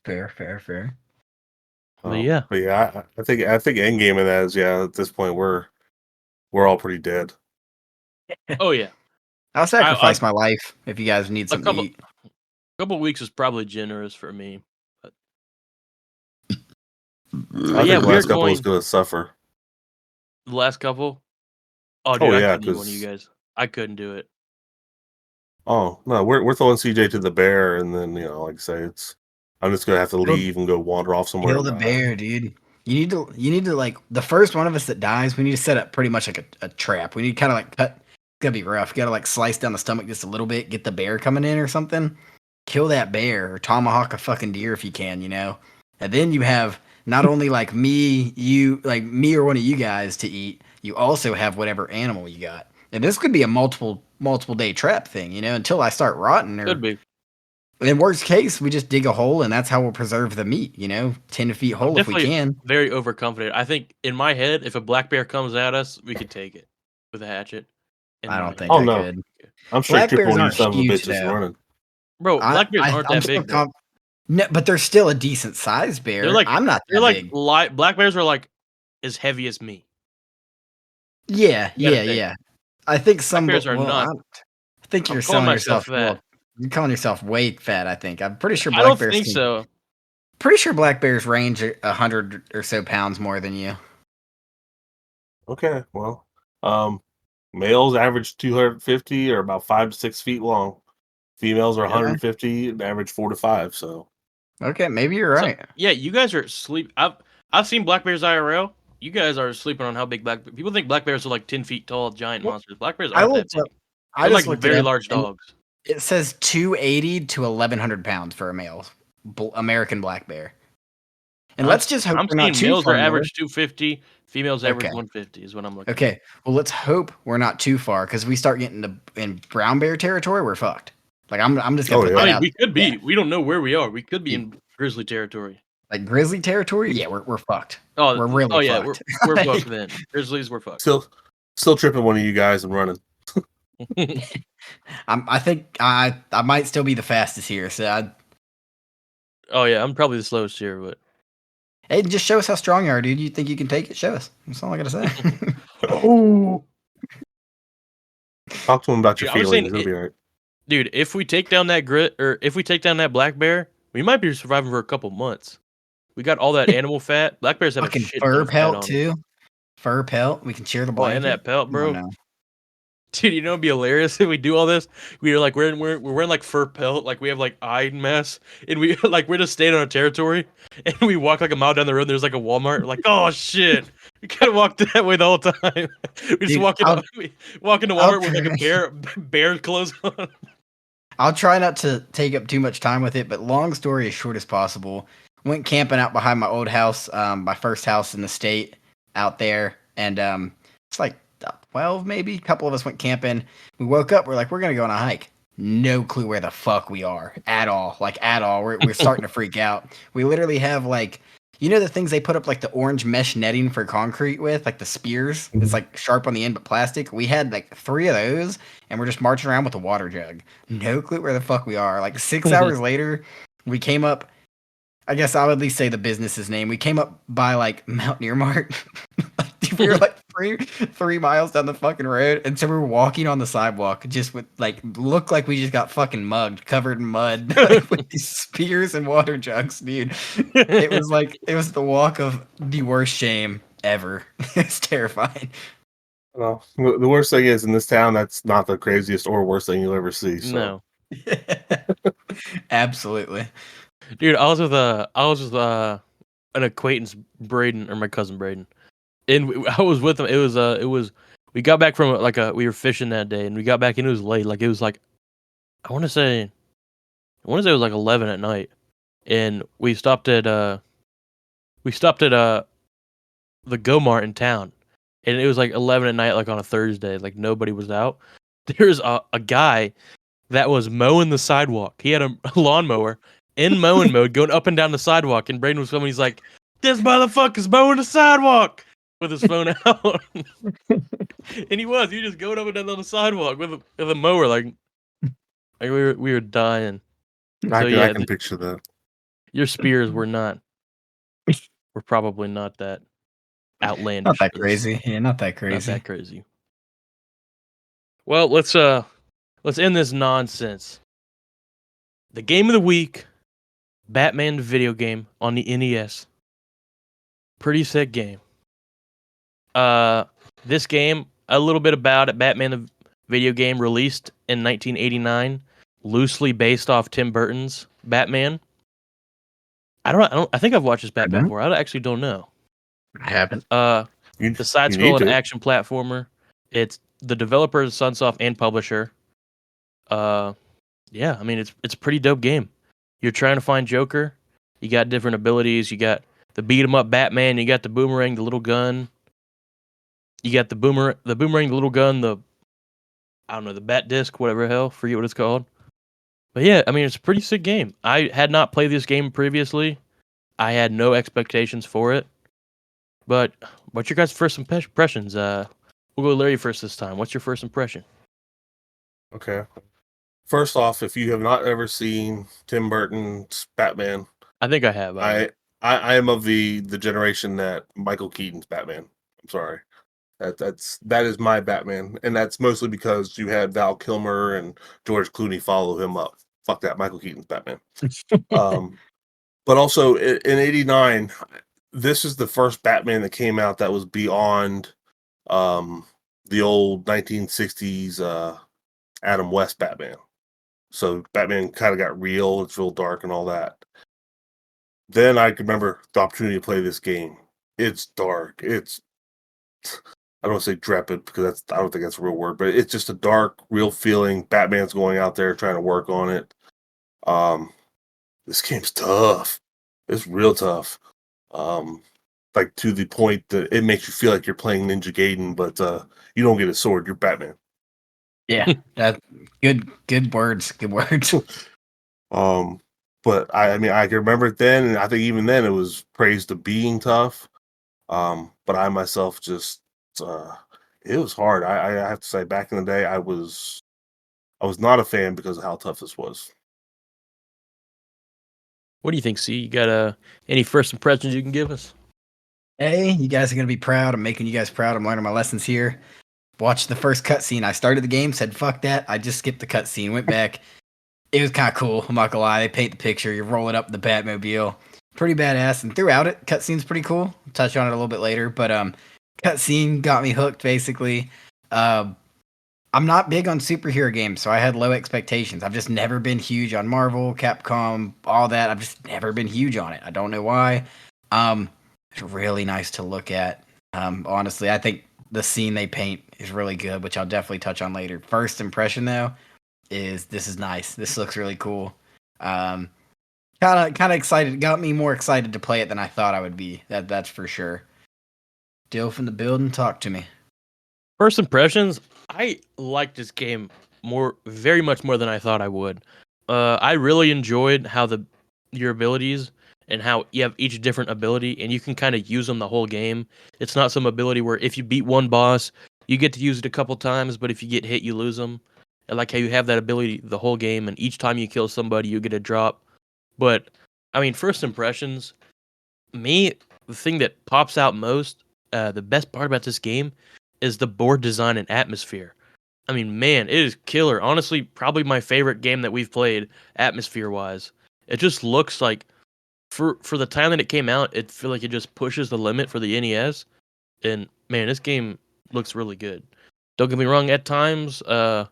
Speaker 4: Fair.
Speaker 3: But yeah.
Speaker 5: But yeah, I think endgame of that is at this point we're all pretty dead.
Speaker 3: Oh yeah.
Speaker 4: I'll sacrifice my life if you guys need something to eat.
Speaker 3: A couple of weeks is probably generous for me. But
Speaker 5: I
Speaker 3: yeah,
Speaker 5: think the
Speaker 3: we're
Speaker 5: last couple is
Speaker 3: going
Speaker 5: gonna suffer.
Speaker 3: the last couple. Oh dude, I
Speaker 5: yeah,
Speaker 3: couldn't eat one of you guys. I couldn't do it.
Speaker 5: Oh no, we're throwing CJ to the bear, and then like I say, I'm just gonna have to leave and go wander off somewhere.
Speaker 4: Kill the bear, dude. You need to like the first one of us that dies. We need to set up pretty much like a trap. We need to kind of like cut. It's gonna be rough. You gotta like slice down the stomach just a little bit. Get the bear coming in or something. Kill that bear or tomahawk a fucking deer if you can. And then you have not only like me or one of you guys to eat. You also have whatever animal you got. And this could be a multiple day trap thing. Until I start rotting. Or,
Speaker 3: Could be.
Speaker 4: in worst case, we just dig a hole and that's how we'll preserve the meat, 10 feet hole if we can.
Speaker 3: Very overconfident. I think in my head, if a black bear comes at us, we could take it with a hatchet.
Speaker 4: I don't think
Speaker 5: Oh,
Speaker 4: I
Speaker 5: no.
Speaker 4: could.
Speaker 5: I'm sure
Speaker 4: Black
Speaker 5: triple
Speaker 4: bears
Speaker 5: you
Speaker 4: aren't
Speaker 5: son of a
Speaker 4: huge,
Speaker 5: bitch is
Speaker 4: though.
Speaker 5: running.
Speaker 3: Bro, black bears aren't that big.
Speaker 4: No, but they're still a decent sized bear. I'm not that big.
Speaker 3: Black bears are like as heavy as me.
Speaker 4: Yeah. I think some
Speaker 3: bears are not.
Speaker 4: I think you're
Speaker 3: I'm calling
Speaker 4: selling
Speaker 3: myself
Speaker 4: yourself
Speaker 3: fat.
Speaker 4: You're calling yourself way fat. I think I'm pretty sure
Speaker 3: I
Speaker 4: black
Speaker 3: don't
Speaker 4: bears.
Speaker 3: think so.
Speaker 4: Pretty sure black bears range 100 or so pounds more than you.
Speaker 5: Okay, well, males average 250 or about 5 to 6 feet long. Females are 150 and average 4 to 5. So
Speaker 4: okay, maybe you're right.
Speaker 3: So, yeah, you guys are sleep. I've seen black bears IRL. You guys are sleeping on how big people think black bears are like 10 feet tall, giant monsters. Black bears aren't that big. They're like very large dogs.
Speaker 4: It says 280 to 1,100 pounds for a male American black bear. And let's just hope we're not too
Speaker 3: males
Speaker 4: far
Speaker 3: are
Speaker 4: north.
Speaker 3: average 250, females average
Speaker 4: Okay.
Speaker 3: 150 is what I'm looking.
Speaker 4: Okay, well let's hope we're not too far because we start getting in brown bear territory, we're fucked. Like I'm just gonna put that
Speaker 3: I mean,
Speaker 4: out.
Speaker 3: we could be.
Speaker 4: Yeah.
Speaker 3: We don't know where we are. We could be in grizzly territory.
Speaker 4: Like grizzly territory. Yeah, we're fucked.
Speaker 3: Oh,
Speaker 4: We're really fucked.
Speaker 3: we're fucked then. Grizzlies, we're fucked.
Speaker 5: still tripping one of you guys and running.
Speaker 4: I think I might still be the fastest here. So
Speaker 3: Oh yeah, I'm probably the slowest here, but
Speaker 4: hey, just show us how strong you are, dude. You think you can take it? Show us. That's all I gotta say.
Speaker 5: Oh, talk to him about your
Speaker 3: Dude, I was saying
Speaker 5: feelings. It'll be all right.
Speaker 3: dude, if we take down that black bear, we might be surviving for a couple months. We got all that animal fat. Black bears have
Speaker 4: Fucking
Speaker 3: a shit
Speaker 4: fur
Speaker 3: ton of fat
Speaker 4: pelt
Speaker 3: on them.
Speaker 4: too. Fur pelt. We can cheer the
Speaker 3: Oh,
Speaker 4: blanket.
Speaker 3: and that pelt, bro.
Speaker 4: Come on now.
Speaker 3: Dude, you know it'd be hilarious if we do all this. We're wearing like fur pelt, like we have like eye masks, and we we're just staying on our territory, and we walk like a mile down the road. And there's like a Walmart. We're like, oh shit, we gotta walk that way the whole time. We just
Speaker 4: Dude,
Speaker 3: we walk into Walmart with like a bear clothes on.
Speaker 4: I'll try not to take up too much time with it, but long story as short as possible. Went camping out behind my old house, my first house in the state out there, and it's like 12 maybe. A couple of us went camping. We woke up, we're like, we're gonna go on a hike. No clue where the fuck we are at all. We're starting to freak out. We literally have You know the things they put up like the orange mesh netting for concrete with, like the spears? It's like sharp on the end but plastic. We had like 3 of those and we're just marching around with a water jug. No clue where the fuck we are. Like 6 hours later, we came up, I guess I'll at least say the business's name. We came up by like Mountaineer Mart. We were like 3 miles down the fucking road, and so we were walking on the sidewalk, just with like looked like we just got fucking mugged, covered in mud, like, with these spears and water jugs, dude. It was the walk of the worst shame ever. It's terrifying.
Speaker 5: Well, the worst thing is in this town, that's not the craziest or worst thing you'll ever see. So.
Speaker 3: No,
Speaker 4: Absolutely,
Speaker 3: dude, I was with an acquaintance, Braden, or my cousin Braden, and I was with him. It was we got back from we were fishing that day, and we got back and it was late. Like it was like I want to say it was like 11 at night, and we stopped at the Go Mart in town, and it was like 11 at night, like on a Thursday, like nobody was out. There's a guy that was mowing the sidewalk. He had a lawnmower in mowing mode going up and down the sidewalk, and Braden was filming. He's like, "This motherfucker's mowing the sidewalk," with his phone out. And he was just going up and down on the sidewalk with a mower, like we were dying.
Speaker 5: I can picture that.
Speaker 3: Your spears were probably not that outlandish.
Speaker 4: not that crazy. Yeah, not that crazy.
Speaker 3: Not that crazy. Well, let's end this nonsense. The game of the week, Batman video game on the NES. Pretty sick game. This game, a little bit about it. Batman the video game released in 1989, loosely based off Tim Burton's Batman. I think I've watched this Batman before. I actually don't know.
Speaker 4: I haven't.
Speaker 3: The side-scrolling action platformer. It's the developer is Sunsoft and publisher. Yeah, I mean it's a pretty dope game. You're trying to find Joker. You got different abilities. You got the beat 'em up Batman. You got the boomerang, the little gun. You got the boomerang, the little gun, the bat disc, whatever the hell, forget what it's called. But yeah, I mean it's a pretty sick game. I had not played this game previously. I had no expectations for it. But what's your guys' first impressions? We'll go Larry first this time. What's your first impression?
Speaker 5: Okay. First off, if you have not ever seen Tim Burton's Batman,
Speaker 3: I think I have.
Speaker 5: I am of the generation that Michael Keaton's Batman. I'm sorry. That is my Batman, and that's mostly because you had Val Kilmer and George Clooney follow him up. Fuck that, Michael Keaton's Batman. But also in '89, this is the first Batman that came out that was beyond the old 1960s Adam West Batman. So Batman kind of got real. It's real dark and all that. Then I can remember the opportunity to play this game. It's dark. I don't want to say decrepit because I don't think that's a real word, but it's just a dark, real feeling. Batman's going out there trying to work on it. This game's tough. It's real tough. Like to the point that it makes you feel like you're playing Ninja Gaiden, but you don't get a sword. You're Batman.
Speaker 4: Yeah, that good words. Good words.
Speaker 5: But I mean, I can remember it then, and I think even then it was praised to being tough. But I myself just it was hard. I have to say, back in the day, I was not a fan because of how tough this was.
Speaker 3: What do you think, C? You got any first impressions you can give us?
Speaker 4: Hey, you guys are gonna be proud. I'm making you guys proud. I'm learning my lessons here. Watched the first cutscene. I started the game, said fuck that. I just skipped the cutscene, went back. It was kind of cool. I'm not gonna lie. They paint the picture. You're rolling up the Batmobile. Pretty badass. And throughout it, cutscene's pretty cool. I'll touch on it a little bit later. But cutscene got me hooked, basically. I'm not big on superhero games, so I had low expectations. I've just never been huge on Marvel, Capcom, all that. I've just never been huge on it. I don't know why. It's really nice to look at. Honestly, I think the scene they paint is really good, which I'll definitely touch on later. First impression, though, is this is nice. This looks really cool. Kind of excited. Got me more excited to play it than I thought I would be. That's for sure. Dill from the building, talk to me.
Speaker 3: First impressions, I liked this game very much more than I thought I would. I really enjoyed how your abilities and how you have each different ability, and you can kind of use them the whole game. It's not some ability where if you beat one boss, you get to use it a couple times, but if you get hit, you lose them. I like how you have that ability the whole game, and each time you kill somebody, you get a drop. But I mean, first impressions, me, the thing that pops out most, the best part about this game is the board design and atmosphere. I mean, man, it is killer. Honestly, probably my favorite game that we've played, atmosphere-wise. It just looks like, for the time that it came out, it feel like it just pushes the limit for the NES. And man, this game looks really good. Don't get me wrong, at times, the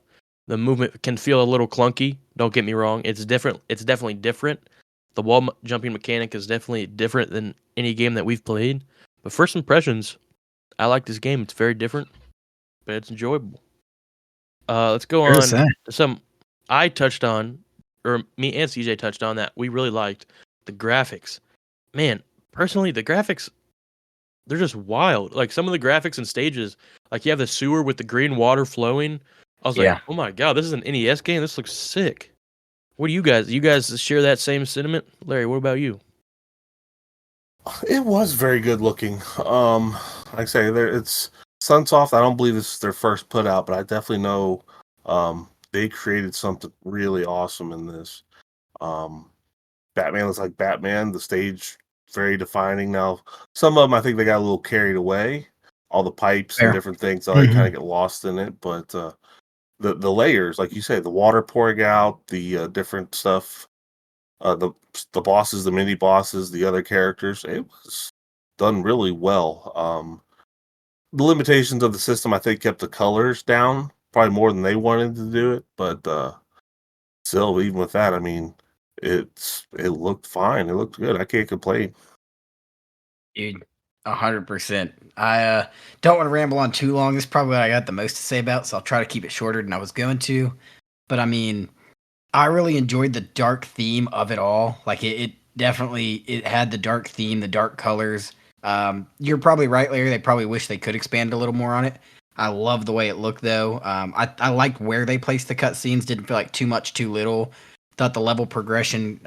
Speaker 3: movement can feel a little clunky. Don't get me wrong, it's different. It's definitely different. The jumping mechanic is definitely different than any game that we've played. But first impressions, I like this game. It's very different, but it's enjoyable. Let's go on to some I touched on, or me and CJ touched on, that we really liked. The graphics. Man, personally, the graphics, they're just wild. Like some of the graphics and stages, like you have the sewer with the green water flowing. I was like, oh my god, this is an NES game. This looks sick. What do you guys? You guys share that same sentiment? Larry, what about you?
Speaker 5: It was very good looking. Like I say, it's Sunsoft. I don't believe this is their first put out, but I definitely know they created something really awesome in this. Batman looks like Batman. The stage very defining. Now, some of them I think they got a little carried away. All the pipes and different things, so they kind of get lost in it. But the layers, like you say, the water pouring out, the different stuff. The bosses, the mini bosses, the other characters, it was done really well. The limitations of the system, I think, kept the colors down probably more than they wanted to do it. But still, even with that, I mean, it looked fine. It looked good. I can't complain.
Speaker 4: Dude, 100%. I don't want to ramble on too long. This is probably what I got the most to say about, so I'll try to keep it shorter than I was going to. But I mean, I really enjoyed the dark theme of it all. Like it definitely it had the dark theme, the dark colors. You're probably right, Larry. They probably wish they could expand a little more on it. I love the way it looked, though. I liked where they placed the cutscenes. Didn't feel like too much, too little. Thought the level progression,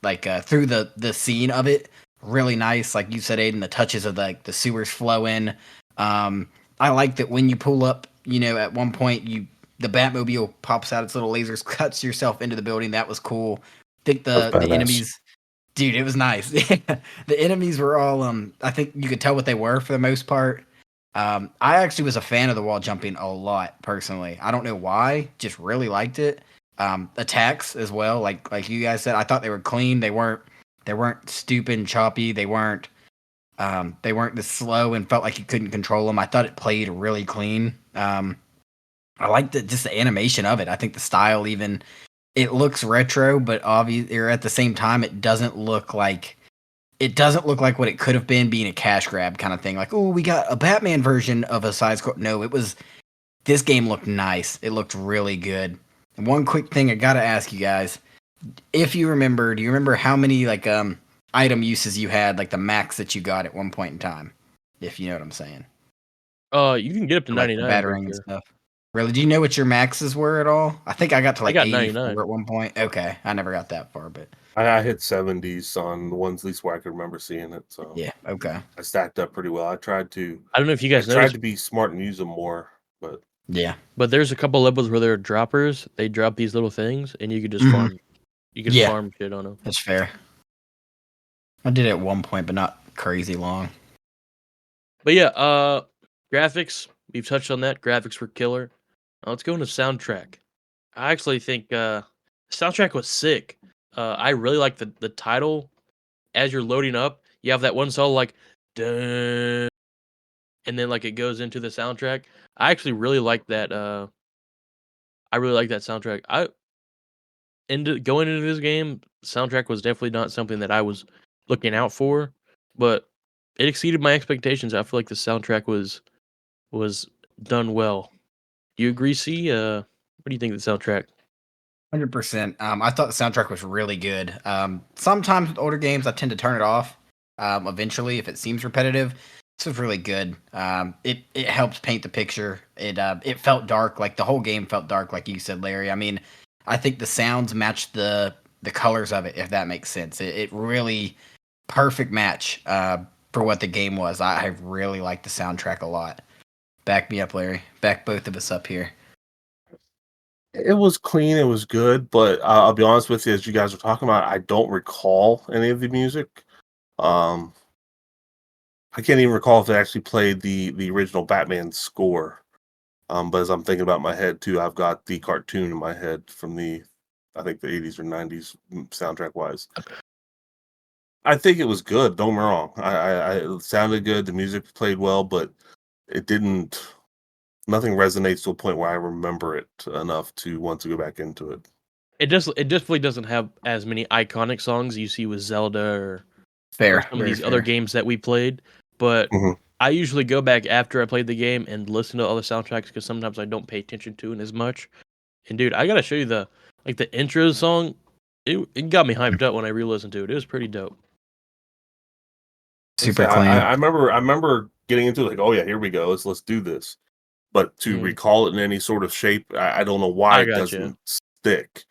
Speaker 4: through the scene of it, really nice. Like you said, Aiden, the touches of the sewers flowing. I like that when you pull up, at one point the Batmobile pops out its little lasers, cuts yourself into the building. That was cool. I think the enemies, dude, it was nice. The enemies were all, I think you could tell what they were for the most part. I actually was a fan of the wall jumping a lot, personally. I don't know why, just really liked it. Attacks as well, like you guys said, I thought they were clean. They weren't stupid and choppy. They weren't this slow and felt like you couldn't control them. I thought it played really clean. I like just the animation of it. I think the style, even, it looks retro, but or at the same time, it doesn't look like what it could have been, being a cash grab kind of thing. Like, oh, we got a Batman version of a side scroll. No, this game looked nice. It looked really good. And one quick thing I gotta ask you guys, if you remember, do you remember how many item uses you had, like the max that you got at one point in time? If you know what I'm saying.
Speaker 3: You can get up to 99.
Speaker 4: Battering and stuff. Really? Do you know what your maxes were at all? I think I got to
Speaker 3: 99
Speaker 4: at one point. Okay, I never got that far, but
Speaker 5: I hit 70s on the ones, at least where I can remember seeing it. So
Speaker 4: yeah, okay.
Speaker 5: I stacked up pretty well. I tried to.
Speaker 3: I don't know if you guys
Speaker 5: tried to be smart and use them more, but
Speaker 4: yeah.
Speaker 3: But there's a couple levels where there are droppers. They drop these little things, and you could just farm. You could farm shit on them.
Speaker 4: That's fair. I did it at one point, but not crazy long.
Speaker 3: But yeah, graphics. We've touched on that. Graphics were killer. Let's go into soundtrack. I actually think soundtrack was sick. I really like the title. As you're loading up, you have that one solo like, dun, and then like it goes into the soundtrack. I actually really like that. I really like that soundtrack. Going into this game, soundtrack was definitely not something that I was looking out for, but it exceeded my expectations. I feel like the soundtrack was done well. Do you agree, C? What do you think of the soundtrack?
Speaker 4: 100%. I thought the soundtrack was really good. Sometimes with older games, I tend to turn it off. Eventually, if it seems repetitive, this was really good. It helps paint the picture. It felt dark, like the whole game felt dark, like you said, Larry. I mean, I think the sounds matched the the colors of it, if that makes sense. It really perfect match for what the game was. I really like the soundtrack a lot. Back me up, Larry. Back both of us up here.
Speaker 5: It was clean. It was good, but I'll be honest with you, as you guys were talking about, I don't recall any of the music. Um, I can't even recall if they actually played the original Batman score. But as I'm thinking about my head too, I've got the cartoon in my head from I think the 80s or 90s soundtrack wise. I think it was good. Don't get me wrong. It sounded good. The music played well, but it didn't. Nothing resonates to a point where I remember it enough to want to go back into it.
Speaker 3: It definitely doesn't have as many iconic songs you see with Zelda or some of these other games that we played. But I usually go back after I played the game and listen to other soundtracks because sometimes I don't pay attention to it as much. And dude, I gotta show you the intro song. It got me hyped up when I re-listened to it. It was pretty dope.
Speaker 4: Super clean.
Speaker 5: I remember getting into it like, oh yeah, here we go. Let's do this. But to recall it in any sort of shape, I don't know why it doesn't stick.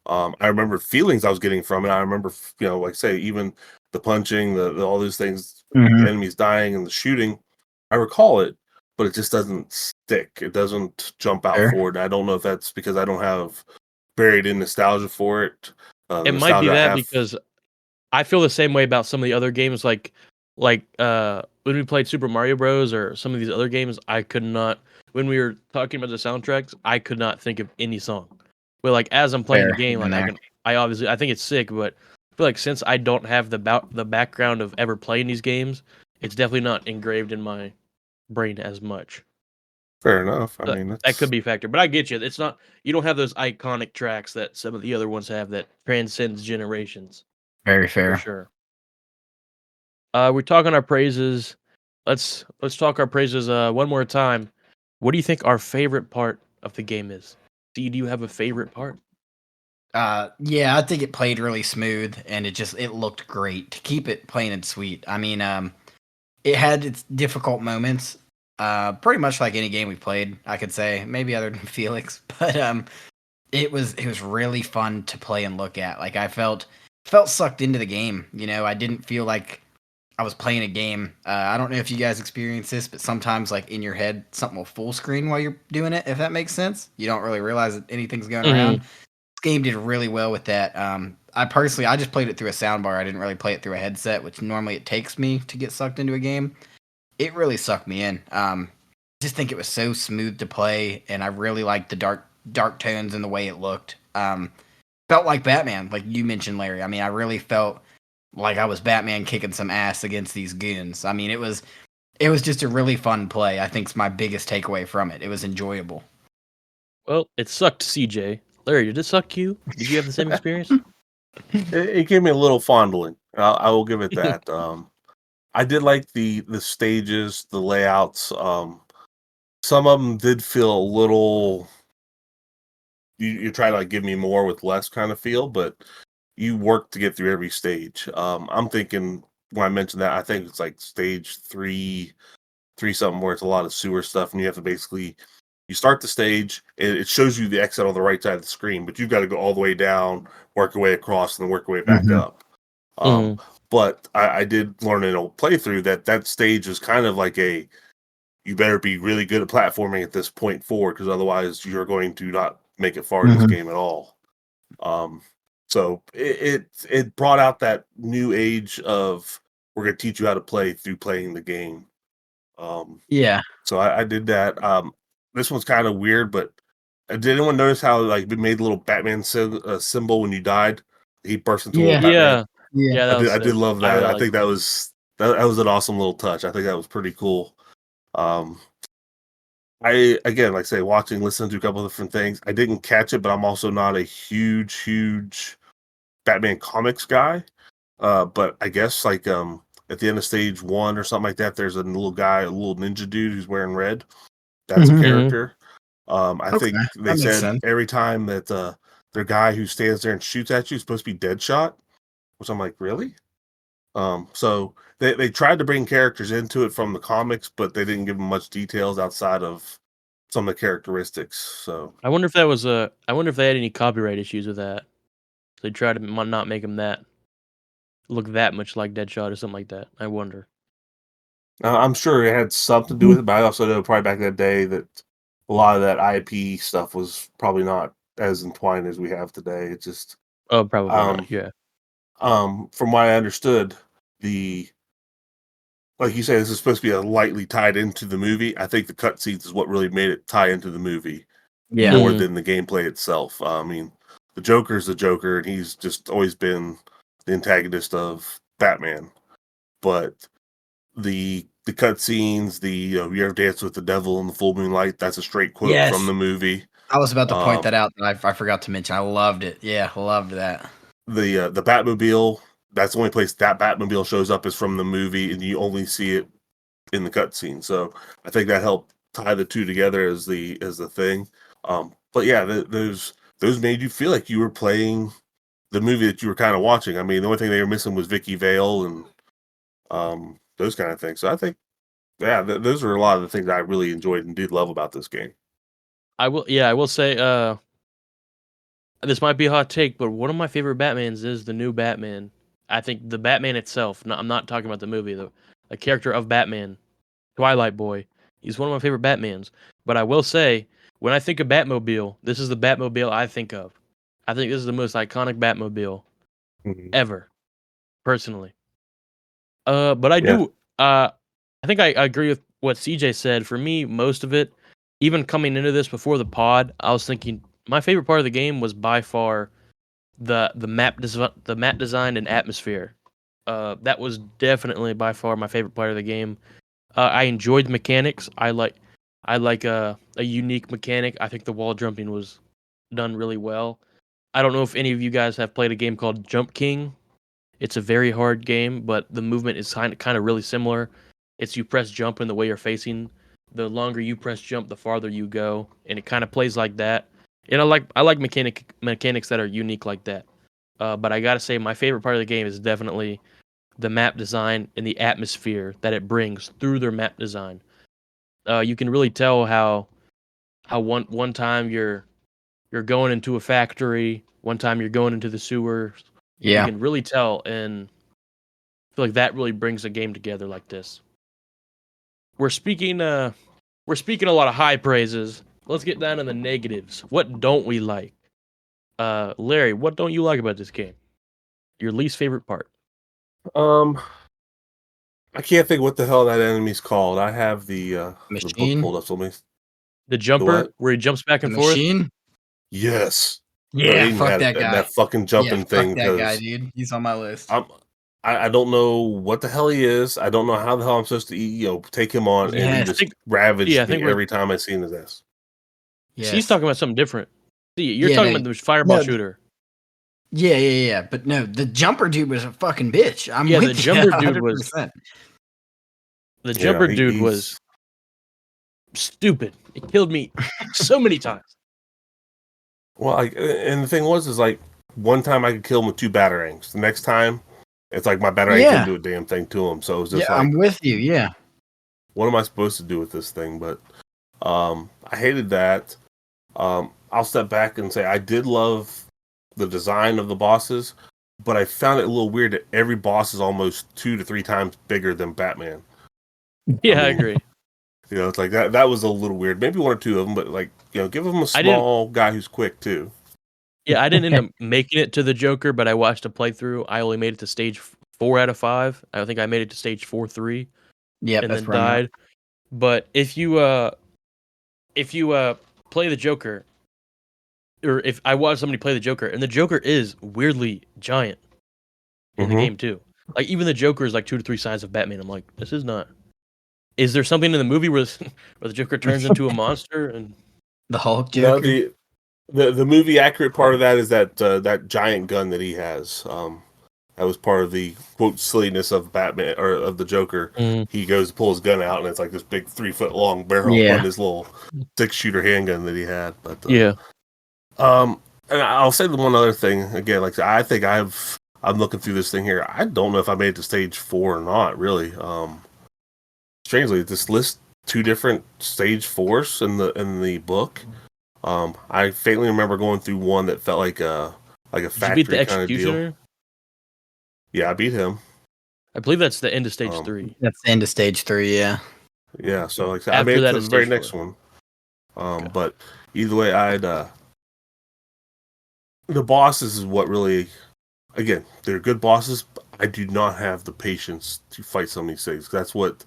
Speaker 5: I remember feelings I was getting from it. I remember, like I say, even the punching, the all these things, the enemies dying and the shooting. I recall it, but it just doesn't stick. It doesn't jump out forward. I don't know if that's because I don't have buried in nostalgia for it.
Speaker 3: It might be that because I feel the same way about some of the other games, like when we played Super Mario Bros. Or some of these other games. I could not, when we were talking about the soundtracks, I could not think of any song. But like as I'm playing the game, like I think it's sick, but I feel like since I don't have the background of ever playing these games, it's definitely not engraved in my brain as much.
Speaker 5: Fair enough. I mean,
Speaker 3: that could be a factor, but I get you. It's not, you don't have those iconic tracks that some of the other ones have that transcends generations.
Speaker 4: Very fair.
Speaker 3: For sure. We're talking our praises. Let's talk our praises one more time. What do you think our favorite part of the game is? Do you have a favorite part?
Speaker 4: Yeah, I think it played really smooth and it looked great. To keep it plain and sweet. I mean, it had its difficult moments. Pretty much like any game we played, I could say. Maybe other than Felix, but it was really fun to play and look at. Like I felt sucked into the game. I didn't feel like I was playing a game. I don't know if you guys experience this, but sometimes like in your head, something will full screen while you're doing it, if that makes sense. You don't really realize that anything's going around. This game did really well with that. I just played it through a soundbar. I didn't really play it through a headset, which normally it takes me to get sucked into a game. It really sucked me in. I just think it was so smooth to play, and I really liked the dark tones and the way it looked. Felt like Batman, like you mentioned, Larry. I mean, I really felt like I was Batman kicking some ass against these goons. I mean, it was just a really fun play. I think it's my biggest takeaway from it. It was enjoyable.
Speaker 3: Well, it sucked, CJ. Larry, did it suck you? Did you have the same experience?
Speaker 5: It gave me a little fondling. I will give it that. I did like the stages, the layouts. Some of them did feel a little. You try to like give me more with less kind of feel, but you work to get through every stage. I'm thinking when I mentioned that, I think it's like stage three something where it's a lot of sewer stuff, and you have to basically you start the stage, and it shows you the exit on the right side of the screen, but you've got to go all the way down, work your way across, and then work your way back up. But I did learn in a playthrough that stage is kind of like you better be really good at platforming at this point forward, because otherwise you're going to not make it far in this game at all. So it brought out that new age of we're going to teach you how to play through playing the game. So I did that. This one's kind of weird, but did anyone notice how like it made a little Batman symbol when you died? He burst into a little Batman.
Speaker 3: Yeah.
Speaker 5: I did love that.
Speaker 3: Really
Speaker 5: I think that was an awesome little touch. I think that was pretty cool. I again, like I say, listening to a couple of different things. I didn't catch it, but I'm also not a huge Batman comics guy. But I guess like at the end of stage 1 or something like that, there's a little ninja dude who's wearing red. That's a character. I think they said every time that their guy who stands there and shoots at you is supposed to be Deadshot, which I'm like, really? So they tried to bring characters into it from the comics, but they didn't give them much details outside of some of the characteristics. So
Speaker 3: I wonder if they had any copyright issues with that. So they try to not make him look that much like Deadshot or something like that. I wonder.
Speaker 5: I'm sure it had something to do with it, but I also know probably back in that day that a lot of that IP stuff was probably not as entwined as we have today. It's just
Speaker 3: Oh, probably
Speaker 5: um
Speaker 3: not. Yeah.
Speaker 5: from what I understood, the like you say, this is supposed to be a lightly tied into the movie. I think the cutscenes is what really made it tie into the movie
Speaker 4: Yeah.
Speaker 5: more than the gameplay itself. I mean, the Joker's the Joker, and he's just always been the antagonist of Batman. But the cutscenes, you ever dance with the devil in the full moonlight? That's a straight quote from
Speaker 4: Yes.
Speaker 5: the movie.
Speaker 4: I was about to point
Speaker 5: Um,
Speaker 4: that out that I forgot to mention. I loved it. Yeah, loved that.
Speaker 5: the Batmobile, that's the only place that Batmobile shows up is from the movie, and you only see it in the cutscene. So I think that helped tie the two together as the thing. But yeah, those made you feel like you were playing the movie that you were kind of watching. I mean, the only thing they were missing was Vicky Vale and those kind of things. So I think, yeah, those are a lot of the things I really enjoyed and did love about this game.
Speaker 3: I will say, this might be a hot take, but one of my favorite Batmans is the new Batman. I think the Batman itself, I'm not talking about the movie, the character of Batman, Twilight Boy, he's one of my favorite Batmans. But I will say, when I think of Batmobile, this is the Batmobile I think of. I think this is the most iconic Batmobile
Speaker 5: Mhm.
Speaker 3: ever, personally. But I
Speaker 5: Yeah.
Speaker 3: do, I think I agree with what CJ said. For me, most of it, even coming into this before the pod, I was thinking my favorite part of the game was by far the map design and atmosphere. That was definitely by far my favorite part of the game. I enjoyed the mechanics. I like a unique mechanic. I think the wall jumping was done really well. I don't know if any of you guys have played a game called Jump King. It's a very hard game, but the movement is kind of really similar. It's you press jump in the way you're facing. The longer you press jump, the farther you go, and it kind of plays like that. And I like mechanics that are unique like that. But I gotta say, my favorite part of the game is definitely the map design and the atmosphere that it brings through their map design. You can really tell how one time you're going into a factory, one time you're going into the sewers. You
Speaker 4: Yeah.
Speaker 3: can really tell, and I feel like that really brings a game together like this. We're speaking we're speaking a lot of high praises. Let's get down to the negatives. What don't we like? Larry, what don't you like about this game? Your least favorite part?
Speaker 5: Um, I can't think what the hell that enemy's called. I have the book
Speaker 4: Machine.
Speaker 5: pulled up. So let me.
Speaker 3: The
Speaker 5: The what?
Speaker 3: jumper where he jumps back
Speaker 4: The
Speaker 3: and forth?
Speaker 4: machine.
Speaker 5: Yes. No,
Speaker 4: Yeah,
Speaker 5: they even
Speaker 4: fuck
Speaker 5: had
Speaker 4: that guy.
Speaker 5: that fucking
Speaker 4: Yeah,
Speaker 5: jumping
Speaker 4: fuck
Speaker 5: thing
Speaker 4: that guy,
Speaker 5: because
Speaker 4: dude. He's on my list.
Speaker 5: I don't know what the hell he is. I don't know how the hell I'm supposed to take him on, and he
Speaker 4: Yes.
Speaker 5: just ravaged
Speaker 3: I think
Speaker 5: me
Speaker 3: we're
Speaker 5: every time I seen his ass.
Speaker 3: She's
Speaker 4: Yes.
Speaker 3: talking about something different. See, you're
Speaker 4: Yeah,
Speaker 3: talking
Speaker 4: no,
Speaker 3: about the fireball
Speaker 4: no,
Speaker 3: shooter.
Speaker 4: yeah. But no, the jumper dude was a fucking bitch. I'm
Speaker 3: Yeah,
Speaker 4: with
Speaker 3: the
Speaker 4: you
Speaker 3: jumper dude
Speaker 4: 100%.
Speaker 3: The
Speaker 5: Yeah,
Speaker 3: jumper dude was stupid. It killed me so many times.
Speaker 5: well, and the thing is like one time I could kill him with two batarangs. The next time, it's like my batarang couldn't
Speaker 4: Yeah.
Speaker 5: do a damn thing to him. So it was
Speaker 4: Yeah,
Speaker 5: just like,
Speaker 4: I'm with you. Yeah.
Speaker 5: what am I supposed to do with this thing? But I hated that. I'll step back and say I did love the design of the bosses, but I found it a little weird that every boss is almost 2 to 3 times bigger than Batman.
Speaker 3: Yeah, I
Speaker 5: mean,
Speaker 3: agree.
Speaker 5: It's like that was a little weird. Maybe one or two of them, but like, give him a small guy who's quick too.
Speaker 3: Yeah, I didn't end up making it to the Joker, but I watched a playthrough. I only made it to stage 4 out of 5. I think I made it to stage 4-3
Speaker 4: Yep,
Speaker 3: and
Speaker 4: that's
Speaker 3: then
Speaker 4: where I'm at.
Speaker 3: died. But if you play the Joker, or if I watch somebody play the Joker, and the Joker is weirdly giant in the game too. Like even the Joker is like 2 to 3 size of Batman. I'm like, this is not. Is there something in the movie where the Joker turns into a monster? And
Speaker 4: The Hulk
Speaker 5: No,
Speaker 4: Joker.
Speaker 5: the movie accurate part of that is that giant gun that he has. That was part of the quote silliness of Batman or of the Joker. He goes to pull his gun out, and it's like this big 3-foot long barrel
Speaker 4: Yeah.
Speaker 5: on his little 6-shooter handgun that he had. But
Speaker 3: yeah,
Speaker 5: and I'll say the one other thing again. Like I think I'm looking through this thing here. I don't know if I made it to stage 4 or not. Really, strangely, this lists 2 different stage 4s in the book. I faintly remember going through one that felt like like a
Speaker 3: Did you beat the
Speaker 5: factory kind of deal.
Speaker 3: Executioner?
Speaker 5: Yeah, I beat him.
Speaker 3: I believe that's the end of stage 3.
Speaker 4: That's the end of stage 3, yeah.
Speaker 5: Yeah, so like I said, I
Speaker 3: After
Speaker 5: made it
Speaker 3: that
Speaker 5: to
Speaker 3: is
Speaker 5: the very
Speaker 3: stage
Speaker 5: next
Speaker 3: 4.
Speaker 5: one.
Speaker 3: Okay.
Speaker 5: But either way, the bosses is what really, again, they're good bosses. But I do not have the patience to fight some of these things. That's what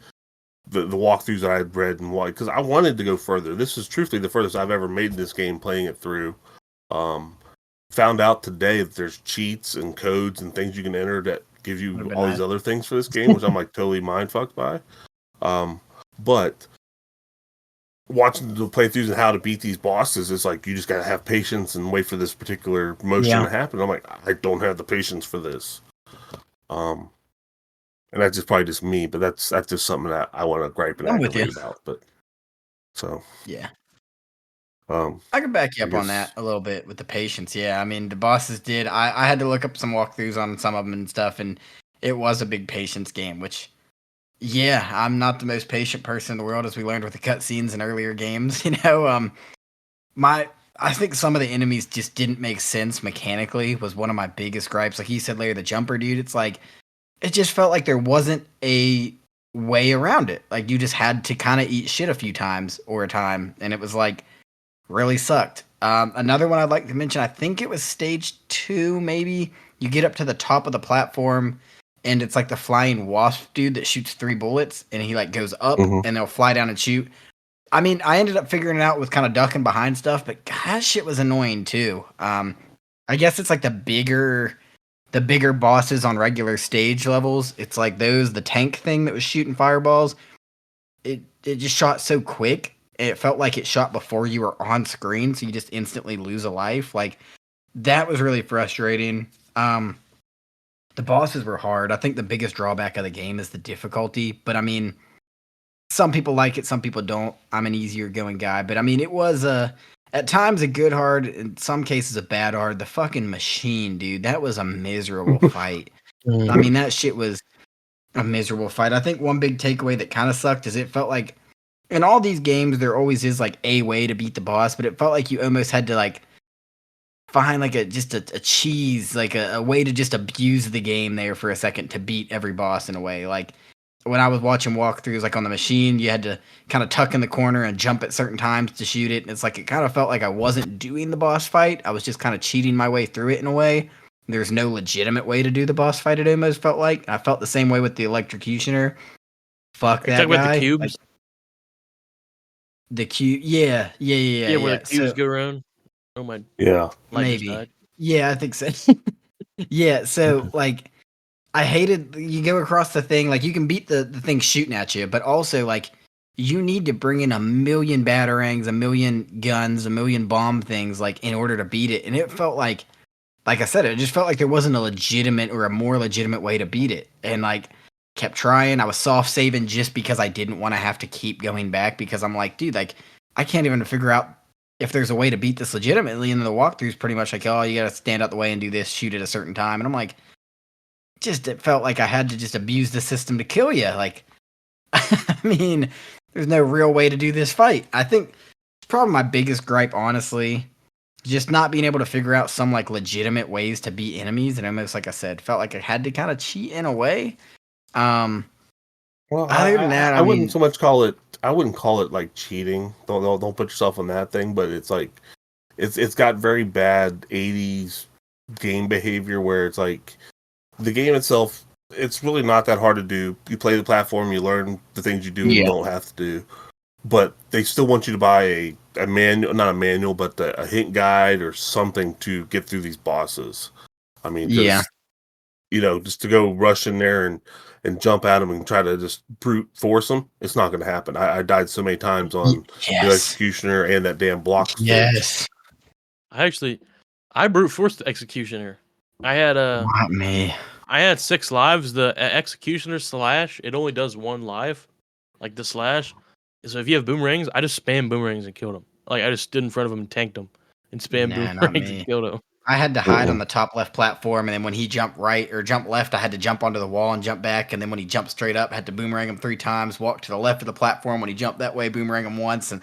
Speaker 5: the walkthroughs that I had read and why, because I wanted to go further. This is truthfully the furthest I've ever made in this game playing it through. Found out today that there's cheats and codes and things you can enter that give you all these other things for this game, which I'm like totally mindfucked by. But watching the playthroughs and how to beat these bosses, it's like you just gotta have patience and wait for this particular motion to happen. I'm like, I don't have the patience for this. And that's just probably just me, but that's just something that I want to gripe and aggravate about. But so
Speaker 4: yeah,
Speaker 5: I
Speaker 4: can back you up on that a little bit with the patience. Yeah, I mean the bosses did. I had to look up some walkthroughs on some of them and stuff, and it was a big patience game. Which, yeah, I'm not the most patient person in the world, as we learned with the cutscenes in earlier games. I think some of the enemies just didn't make sense mechanically. Was one of my biggest gripes. Like you said, Larry, the jumper dude. It's like it just felt like there wasn't a way around it. Like you just had to kind of eat shit a few times or a time, and it was like really sucked. Another one I'd like to mention, I think it was stage 2, maybe. You get up to the top of the platform, and it's like the flying wasp dude that shoots 3 bullets, and he like goes up, and they'll fly down and shoot. I mean, I ended up figuring it out with kind of ducking behind stuff, but God, that shit was annoying too. I guess it's like the bigger bosses on regular stage levels. It's like the tank thing that was shooting fireballs. It just shot so quick. It felt like it shot before you were on screen, so you just instantly lose a life. Like that was really frustrating. The bosses were hard. I think the biggest drawback of the game is the difficulty, but I mean, some people like it, some people don't. I'm an easier going guy, but I mean, it was at times a good hard, in some cases a bad hard. The fucking machine, dude, that was a miserable fight. I mean, that shit was a miserable fight. I think one big takeaway that kind of sucked is it felt like in all these games there always is like a way to beat the boss, but it felt like you almost had to like find like a cheese, like a way to just abuse the game there for a second to beat every boss in a way. Like when I was watching walkthroughs, like on the machine, you had to kind of tuck in the corner and jump at certain times to shoot it. And it's like, it kind of felt like I wasn't doing the boss fight. I was just kind of cheating my way through it in a way. There's no legitimate way to do the boss fight, it almost felt like. I felt the same way with the Electrocutioner. Fuck that guy.
Speaker 3: About the cubes?
Speaker 4: Like, the cube, yeah.
Speaker 3: Where the cubes go around. Oh my,
Speaker 5: yeah,
Speaker 4: maybe. Yeah, I think so. Yeah, so like, I hated you go across the thing, like you can beat the thing shooting at you, but also like you need to bring in a million batarangs, a million guns, a million bomb things, like in order to beat it. And it felt like I said, it just felt like there wasn't a legitimate or a more legitimate way to beat it. And like kept trying. I was soft saving just because I didn't want to have to keep going back, because I'm like, dude, like I can't even figure out if there's a way to beat this legitimately. And then the walkthrough's pretty much like, oh, you gotta stand out the way and do this, shoot at a certain time. And I'm like, it felt like I had to just abuse the system to kill you. Like, I mean, there's no real way to do this fight. I think it's probably my biggest gripe, honestly, just not being able to figure out some like legitimate ways to beat enemies. And almost, like I said, felt like I had to kind of cheat in a way.
Speaker 5: Well,
Speaker 4: other than that,
Speaker 5: I wouldn't so much call it. I wouldn't call it like cheating. Don't put yourself on that thing. But it's like, it's got very bad '80s game behavior where it's like, the game itself, it's really not that hard to do. You play the platform, you learn the things you do and you don't have to do. But they still want you to buy a manual, not a manual, but a hint guide or something to get through these bosses. I mean, just to go rush in there and jump at them and try to just brute force them, it's not going to happen. I died so many times on the Executioner and that damn block stage.
Speaker 4: Yes.
Speaker 3: I brute forced the Executioner. I had
Speaker 4: Not me.
Speaker 3: I had 6 lives. The Executioner slash, it only does 1 life, like the slash. So if you have boomerangs, I just spam boomerangs and killed him. Like I just stood in front of him and tanked him, and spam boomerangs and killed him.
Speaker 4: I had to hide on the top left platform, and then when he jumped right or jumped left, I had to jump onto the wall and jump back. And then when he jumped straight up, I had to boomerang him 3 times. Walk to the left of the platform. When he jumped that way, boomerang him once, and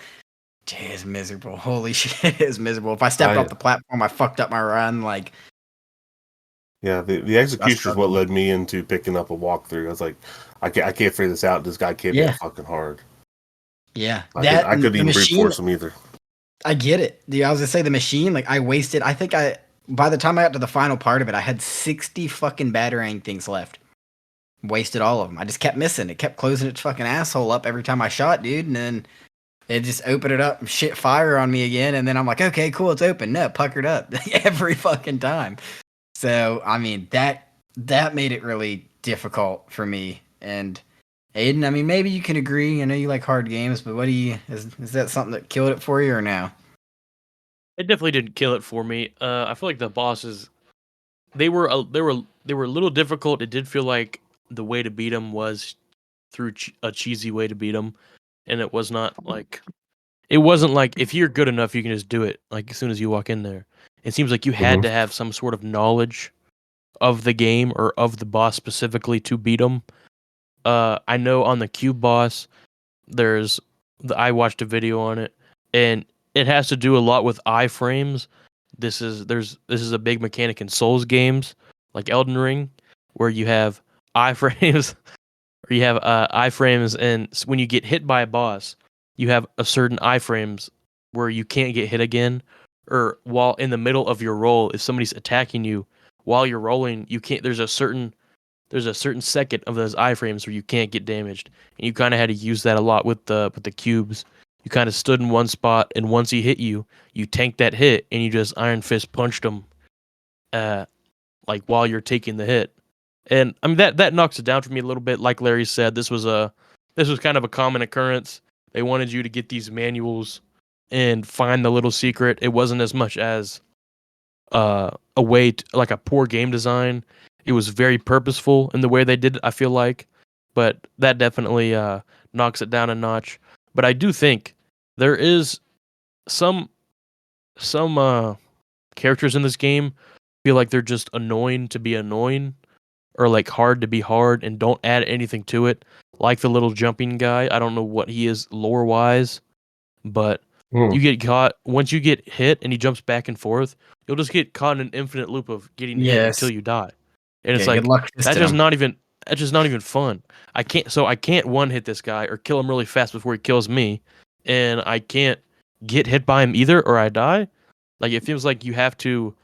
Speaker 4: it's miserable. Holy shit, it's miserable. If I stepped off the platform, I fucked up my run. Like,
Speaker 5: Yeah, the execution is what led me into picking up a walkthrough. I was like, I can't figure this out. This guy can't be that fucking hard.
Speaker 4: Yeah,
Speaker 5: I couldn't even brute force him either.
Speaker 4: I get it. I was gonna say the machine. Like I wasted. I think by the time I got to the final part of it, I had 60 fucking batarang things left. Wasted all of them. I just kept missing. It kept closing its fucking asshole up every time I shot, dude. And then it just opened it up and shit fire on me again. And then I'm like, okay, cool, it's open. No, it puckered up every fucking time. So I mean that made it really difficult for me. And Aiden, I mean maybe you can agree. I know you like hard games, but what do you is that something that killed it for you or no?
Speaker 3: It definitely didn't kill it for me. I feel like the bosses, they were a little difficult. It did feel like the way to beat them was through a cheesy way to beat them, and it wasn't like if you're good enough, you can just do it. Like as soon as you walk in there, it seems like you had to have some sort of knowledge of the game or of the boss specifically to beat them. I know on the cube boss, I watched a video on it, and it has to do a lot with iframes. This is a big mechanic in Souls games like Elden Ring, where you have iframes, or you have iframes, and when you get hit by a boss, you have a certain iframes where you can't get hit again, or while in the middle of your roll, if somebody's attacking you while you're rolling, you can't. There's a certain second of those iframes where you can't get damaged, and you kind of had to use that a lot with the cubes. You kind of stood in one spot, and once he hit you, you tanked that hit, and you just Iron Fist punched him, like while you're taking the hit. And I mean that knocks it down for me a little bit. Like Larry said, this was kind of a common occurrence. They wanted you to get these manuals and find the little secret. It wasn't as much as a way to, like a poor game design. It was very purposeful in the way they did it, I feel like, but that definitely knocks it down a notch. But I do think there is some characters in this game feel like they're just annoying to be annoying, or like hard to be hard, and don't add anything to it. Like the little jumping guy. I don't know what he is lore wise, but you get caught once you get hit and he jumps back and forth. You'll just get caught in an infinite loop of getting hit until you die. And it's like that's just not even fun. I can't one hit this guy or kill him really fast before he kills me, and I can't get hit by him either or I die. Like it feels like you have to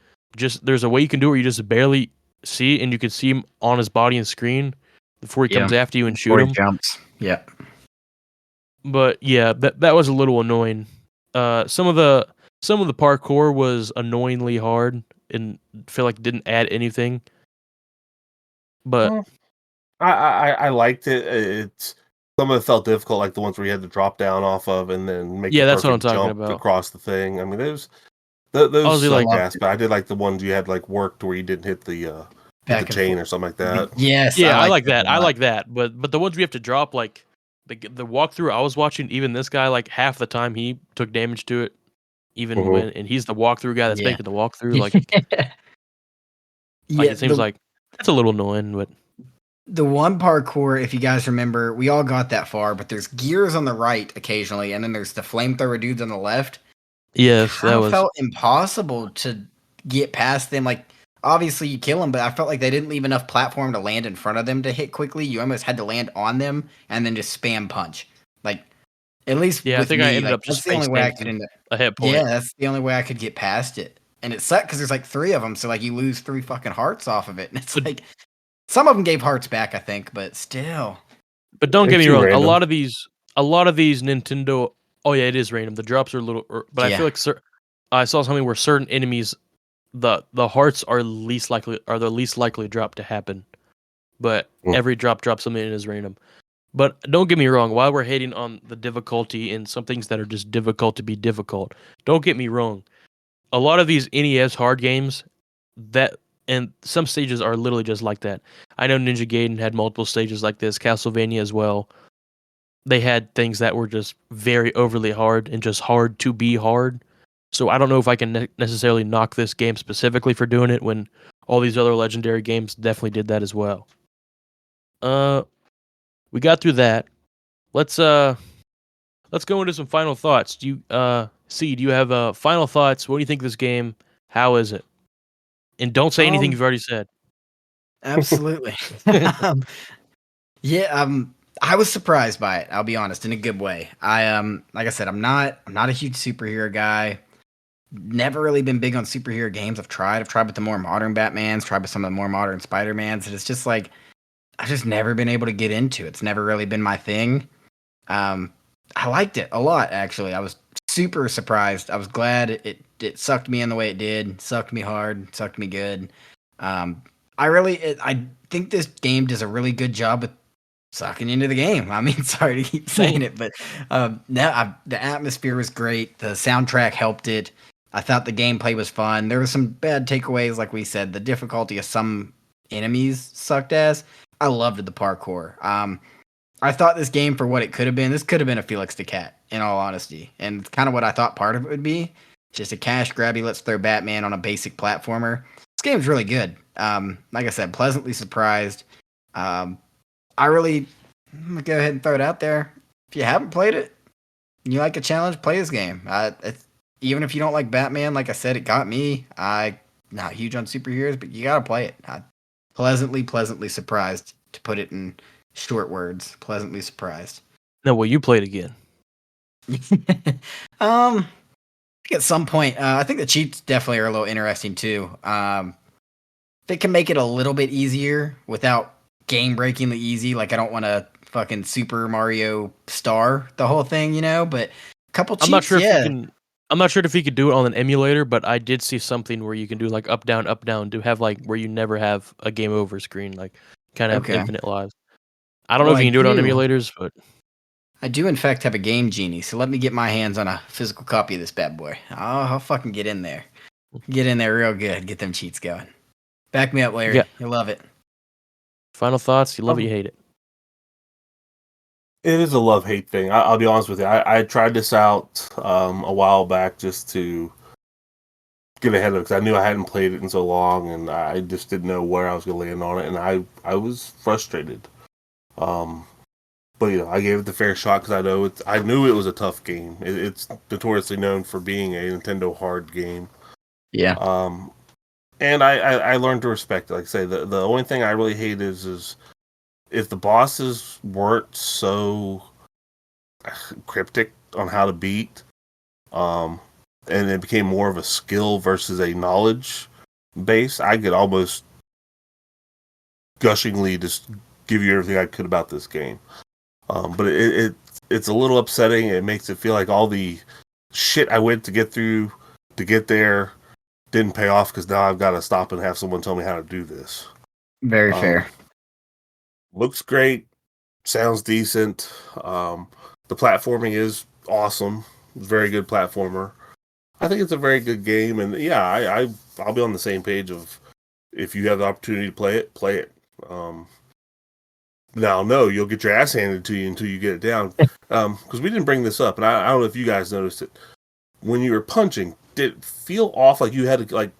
Speaker 3: there's a way you can do it where you just barely see, and you can see him on his body and screen before he comes after you and shoot him.
Speaker 4: Jumps. Yeah.
Speaker 3: But yeah, that was a little annoying. Some of the parkour was annoyingly hard and feel like it didn't add anything. But
Speaker 5: I liked it. It's some of it felt difficult, like the ones where you had to drop down off of and then make
Speaker 3: that's what I'm
Speaker 5: jump
Speaker 3: talking about
Speaker 5: across the thing. I mean, those but I did like the ones you had like worked where you didn't hit the chain or something like that.
Speaker 4: Yes,
Speaker 3: yeah, I like that. I like that. But the ones we have to drop, like the walkthrough I was watching, even this guy, like half the time he took damage to it, even when, and he's the walkthrough guy that's making the walkthrough. Like, it seems like that's a little annoying, but.
Speaker 4: The one parkour, if you guys remember, we all got that far, but there's gears on the right occasionally, and then there's the flamethrower dudes on the left.
Speaker 3: Yes, that
Speaker 4: felt impossible to get past them. Like, obviously you kill them, but I felt like they didn't leave enough platform to land in front of them to hit quickly. You almost had to land on them and then just spam punch. Like, at least
Speaker 3: I think I ended up
Speaker 4: that's
Speaker 3: just
Speaker 4: the only way I could end up.
Speaker 3: A hit point.
Speaker 4: Yeah, that's the only way I could get past it. And it sucked because there's like 3 of them, so like you lose 3 fucking hearts off of it. And it's like some of them gave hearts back, I think, but still.
Speaker 3: But don't get me wrong, random. a lot of these Nintendo. Oh yeah, it is random. The drops are a little, but I feel like I saw something where certain enemies, the hearts are the least likely drop to happen. But every drop something in is random. But don't get me wrong, while we're hating on the difficulty and some things that are just difficult to be difficult, don't get me wrong. A lot of these NES hard games and some stages are literally just like that. I know Ninja Gaiden had multiple stages like this, Castlevania as well. They had things that were just very overly hard and just hard to be hard. So I don't know if I can necessarily knock this game specifically for doing it when all these other legendary games definitely did that as well. We got through that. Let's go into some final thoughts. Do you have final thoughts? What do you think of this game? How is it? And don't say anything you've already said.
Speaker 4: Absolutely. um, yeah, I was surprised by it. I'll be honest, in a good way. Like I said, I'm not a huge superhero guy. Never really been big on superhero games. I've tried with the more modern Batmans, tried with some of the more modern Spider-Mans, and it's just like I've just never been able to get into it. It's never really been my thing. Um, I liked it a lot, actually. I was super surprised. I was glad it sucked me in the way it did. Sucked me hard, sucked me good. Um, I think this game does a really good job with sucking into the game. I mean, sorry to keep saying it, but the atmosphere was great. The soundtrack helped it. I thought the gameplay was fun. There were some bad takeaways, like we said. The difficulty of some enemies sucked ass. I loved the parkour. I thought this game, for what it could have been, this could have been a Felix the Cat, in all honesty. And it's kind of what I thought part of it would be. Just a cash grabby, let's throw Batman on a basic platformer. This game's really good. Like I said, pleasantly surprised. Um, I'm gonna go ahead and throw it out there. If you haven't played it, and you like a challenge, play this game. Even if you don't like Batman, like I said, it got me. I not huge on superheroes, but you gotta play it. Pleasantly surprised, to put it in short words. Pleasantly surprised.
Speaker 3: No, will you play it again?
Speaker 4: I think at some point, I think the cheats definitely are a little interesting too. They can make it a little bit easier without game breakingly easy. Like I don't want to fucking Super Mario Star the whole thing, but a couple cheats.
Speaker 3: I'm not sure if you can. I'm not sure if you could do it on an emulator, but I did see something where you can do like up down to have like where you never have a game over screen, like kind of have infinite lives. I don't know if you can do it on emulators, but
Speaker 4: I do in fact have a Game Genie, so let me get my hands on a physical copy of this bad boy. I'll fucking get in there. Get in there real good. Get them cheats going. Back me up, Larry.
Speaker 3: Yeah.
Speaker 4: You'll love it.
Speaker 3: Final thoughts? You love it, you hate it?
Speaker 5: It is a love-hate thing. I'll be honest with you. I tried this out a while back just to get ahead of it because I knew I hadn't played it in so long, and I just didn't know where I was going to land on it, and I was frustrated. But I gave it the fair shot because I knew it was a tough game. It's notoriously known for being a Nintendo hard game.
Speaker 4: Yeah.
Speaker 5: And I learned to respect it. Like I say, the only thing I really hate is if the bosses weren't so cryptic on how to beat, and it became more of a skill versus a knowledge base, I could almost gushingly just give you everything I could about this game. But it's a little upsetting. It makes it feel like all the shit I went to get through to get there didn't pay off because now I've got to stop and have someone tell me how to do this.
Speaker 4: Very fair.
Speaker 5: Looks great. Sounds decent. The platforming is awesome. Very good platformer. I think it's a very good game, and yeah, I'll be on the same page of if you have the opportunity to play it, play it. Now, no, you'll get your ass handed to you until you get it down. Because we didn't bring this up, and I don't know if you guys noticed it. When you were punching, did it feel off like you had to like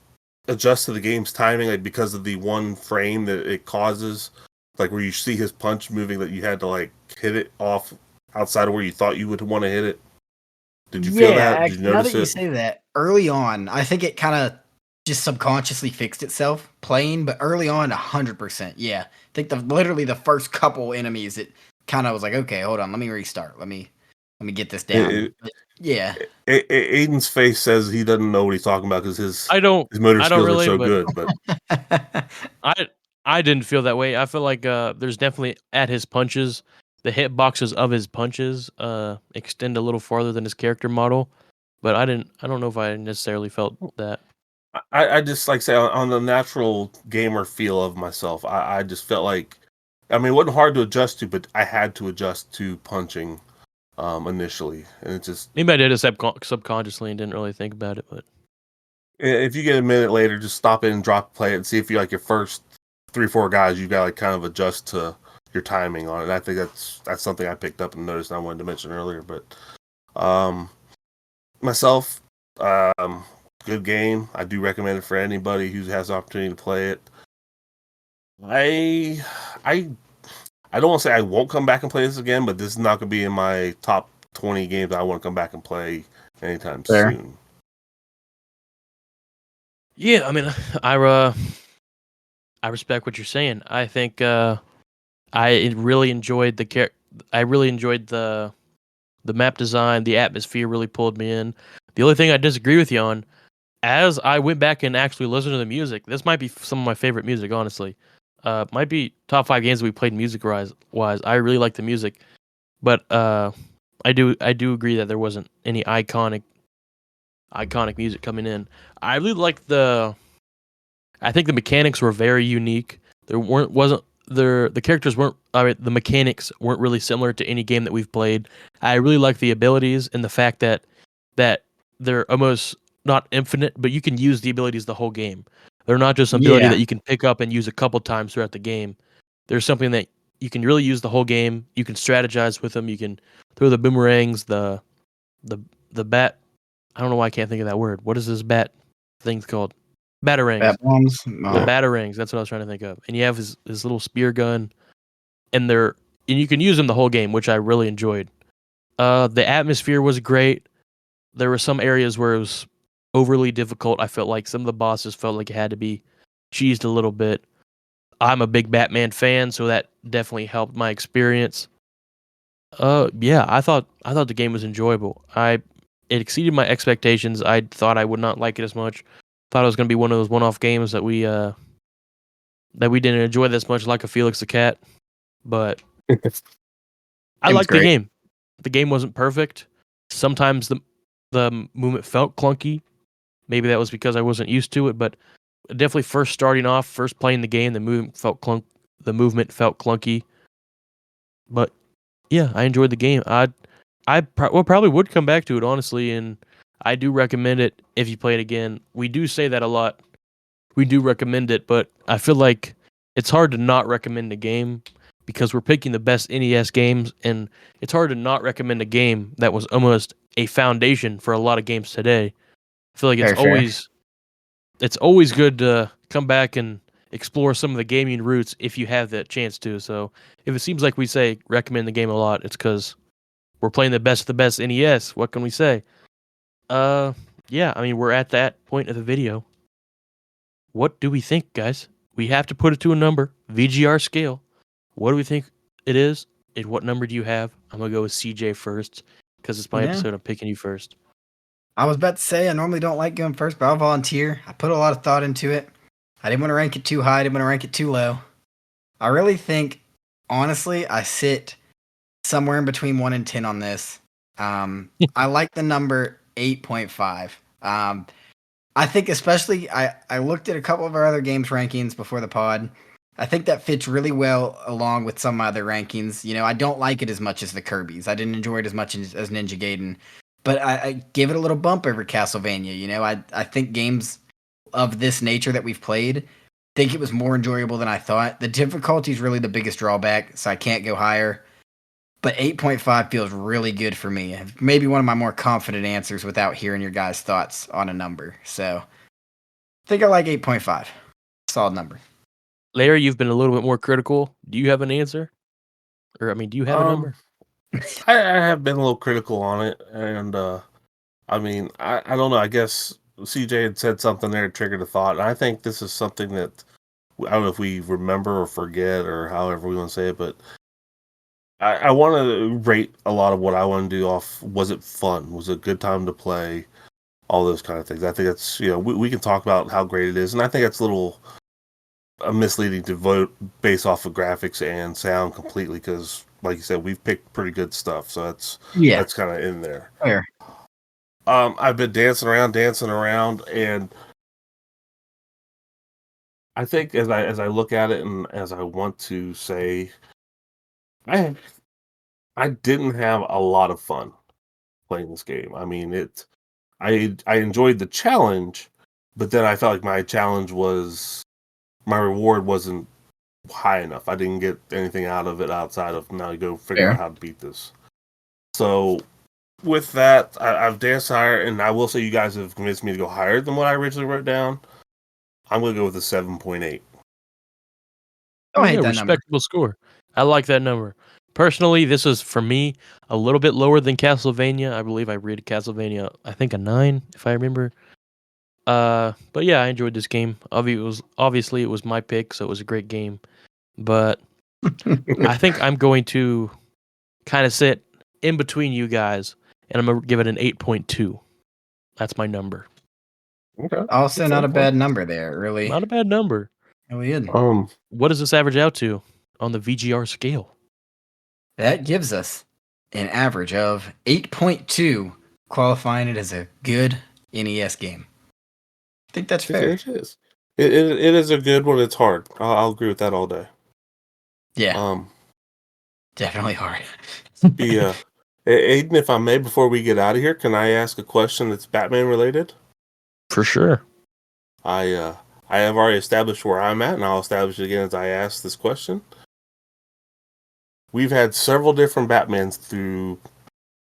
Speaker 5: adjust to the game's timing, like because of the one frame that it causes, like where you see his punch moving, that you had to like hit it off outside of where you thought you would want to hit it? Did you feel that? Did you notice
Speaker 4: now that you say that, early on, I think it kind of just subconsciously fixed itself playing, but early on, 100%. Yeah, I think literally the first couple enemies, it kind of was like, okay, hold on, let me restart. Let me get this down. Yeah.
Speaker 5: Aiden's face says he doesn't know what he's talking about because his motor skills
Speaker 3: really,
Speaker 5: are so good. But
Speaker 3: I didn't feel that way. I feel like there's definitely at his punches, the hitboxes of his punches extend a little farther than his character model. But I don't know if I necessarily felt that.
Speaker 5: I just like say on the natural gamer feel of myself, I just felt like, I mean, it wasn't hard to adjust to, but I had to adjust to punching initially, and it just
Speaker 3: maybe I did it subconsciously and didn't really think about it. But
Speaker 5: if you get a minute later, just stop in and drop play it and see if you like your first 3-4 guys, you got to like kind of adjust to your timing on it. And I think that's something I picked up and noticed and I wanted to mention earlier. But myself, good game. I do recommend it for anybody who has the opportunity to play it. I don't want to say I won't come back and play this again, but this is not going to be in my top 20 games I want to come back and play anytime soon.
Speaker 3: Yeah, I mean, I respect what you're saying. I think I really enjoyed I really enjoyed the map design. The atmosphere really pulled me in. The only thing I disagree with you on, as I went back and actually listened to the music, this might be some of my favorite music. Honestly, might be top 5 games we played music wise. I really like the music, but I do agree that there wasn't any iconic music coming in. I really like the. I think the mechanics were very unique. There wasn't the characters weren't. I mean, the mechanics weren't really similar to any game that we've played. I really like the abilities and the fact that they're almost not infinite, but you can use the abilities the whole game. They're not just an ability
Speaker 4: Yeah,
Speaker 3: that you can pick up and use a couple times throughout the game. There's something that you can really use the whole game. You can strategize with them. You can throw the boomerangs, the the bat. I don't know why I can't think of that word. What is this bat thing's called? Batarangs.
Speaker 4: bat bombs.
Speaker 3: The
Speaker 4: Oh,
Speaker 3: batarangs. That's what I was trying to think of. And you have his little spear gun, and you can use them the whole game, which I really enjoyed. The atmosphere was great. There were some areas where it was overly difficult. I felt like some of the bosses felt like it had to be cheesed a little bit. I'm a big Batman fan, so that definitely helped my experience. Yeah, I thought the game was enjoyable. It exceeded my expectations. I thought I would not like it as much. Thought it was going to be one of those one-off games that we didn't enjoy this much, like a Felix the Cat. But I
Speaker 4: it was
Speaker 3: liked the
Speaker 4: great.
Speaker 3: game. The game wasn't perfect. Sometimes the movement felt clunky. Maybe that was because I wasn't used to it, but definitely first playing the game, the movement felt clunky. But yeah, I enjoyed the game. Probably would come back to it honestly, and I do recommend it if you play it again. We do say that a lot. We do recommend it, but I feel like it's hard to not recommend a game because we're picking the best NES games, and it's hard to not recommend a game that was almost a foundation for a lot of games today. I feel like
Speaker 4: Very fair.
Speaker 3: it's always good to come back and explore some of the gaming roots if you have that chance to. So if it seems like we say recommend the game a lot, it's because we're playing the best of the best NES. What can we say? Uh, yeah, I mean we're at that point of the video. What do we think, guys? We have to put it to a number, VGR scale. What do we think it is? And what number do you have? I'm gonna go with CJ first because it's my
Speaker 4: Yeah.
Speaker 3: episode. I'm picking you first.
Speaker 4: I was about to say I normally don't like going first, but I'll volunteer. I put a lot of thought into it. I didn't want to rank it too high. I didn't want to rank it too low. I really think, honestly, I sit somewhere in between 1 and 10 on this. I like the number 8.5. I think especially I looked at a couple of our other games rankings before the pod. I think that fits really well along with some of my other rankings. You know, I don't like it as much as the Kirby's. I didn't enjoy it as much as Ninja Gaiden, but I give it a little bump over Castlevania. You know, I think games of this nature that we've played, think it was more enjoyable than I thought. The difficulty is really the biggest drawback, so I can't go higher. But 8.5 feels really good for me. Maybe one of my more confident answers without hearing your guys' thoughts on a number. So I think I like 8.5. Solid number.
Speaker 3: Larry, you've been a little bit more critical. Do you have an answer? Or I mean, do you have a number?
Speaker 5: I have been a little critical on it, and I mean, I don't know. I guess CJ had said something there that triggered a thought, and I think this is something that I don't know if we remember or forget or however we want to say it, but I want to rate a lot of what I want to do off. Was it fun? Was it a good time to play? All those kind of things. I think that's we can talk about how great it is, and I think it's a little misleading to vote based off of graphics and sound completely because, like you said, we've picked pretty good stuff, so that's kind of in there.
Speaker 4: Fair.
Speaker 5: I've been dancing around, and I think as I look at it and as I want to say, I didn't have a lot of fun playing this game. I mean, I enjoyed the challenge, but then I felt like my reward wasn't high enough. I didn't get anything out of it outside of now go figure out how to beat this. So with that, I've danced higher, and I will say you guys have convinced me to go higher than what I originally wrote down. I'm going to go with a 7.8.
Speaker 4: Don't hate that
Speaker 3: respectable
Speaker 4: number.
Speaker 3: score. I like that number. Personally, this is for me a little bit lower than Castlevania. I believe I rated Castlevania, I think a 9, if I remember. But yeah, I enjoyed this game. Obviously it was my pick, so it was a great game. But I think I'm going to kind of sit in between you guys, and I'm gonna give it an 8.2. That's my number.
Speaker 5: Okay.
Speaker 4: Also, not a bad number there. Really,
Speaker 3: Not a bad number.
Speaker 4: really good.
Speaker 3: What does this average out to on the VGR scale?
Speaker 4: That gives us an average of 8.2, qualifying it as a good NES game. I think that's fair.
Speaker 5: It is. It is a good one. It's hard. I'll agree with that all day.
Speaker 4: Yeah. Definitely hard.
Speaker 5: Aiden, if I may, before we get out of here, can I ask a question that's Batman related?
Speaker 3: For sure.
Speaker 5: I have already established where I'm at, and I'll establish it again as I ask this question. We've had several different Batmans through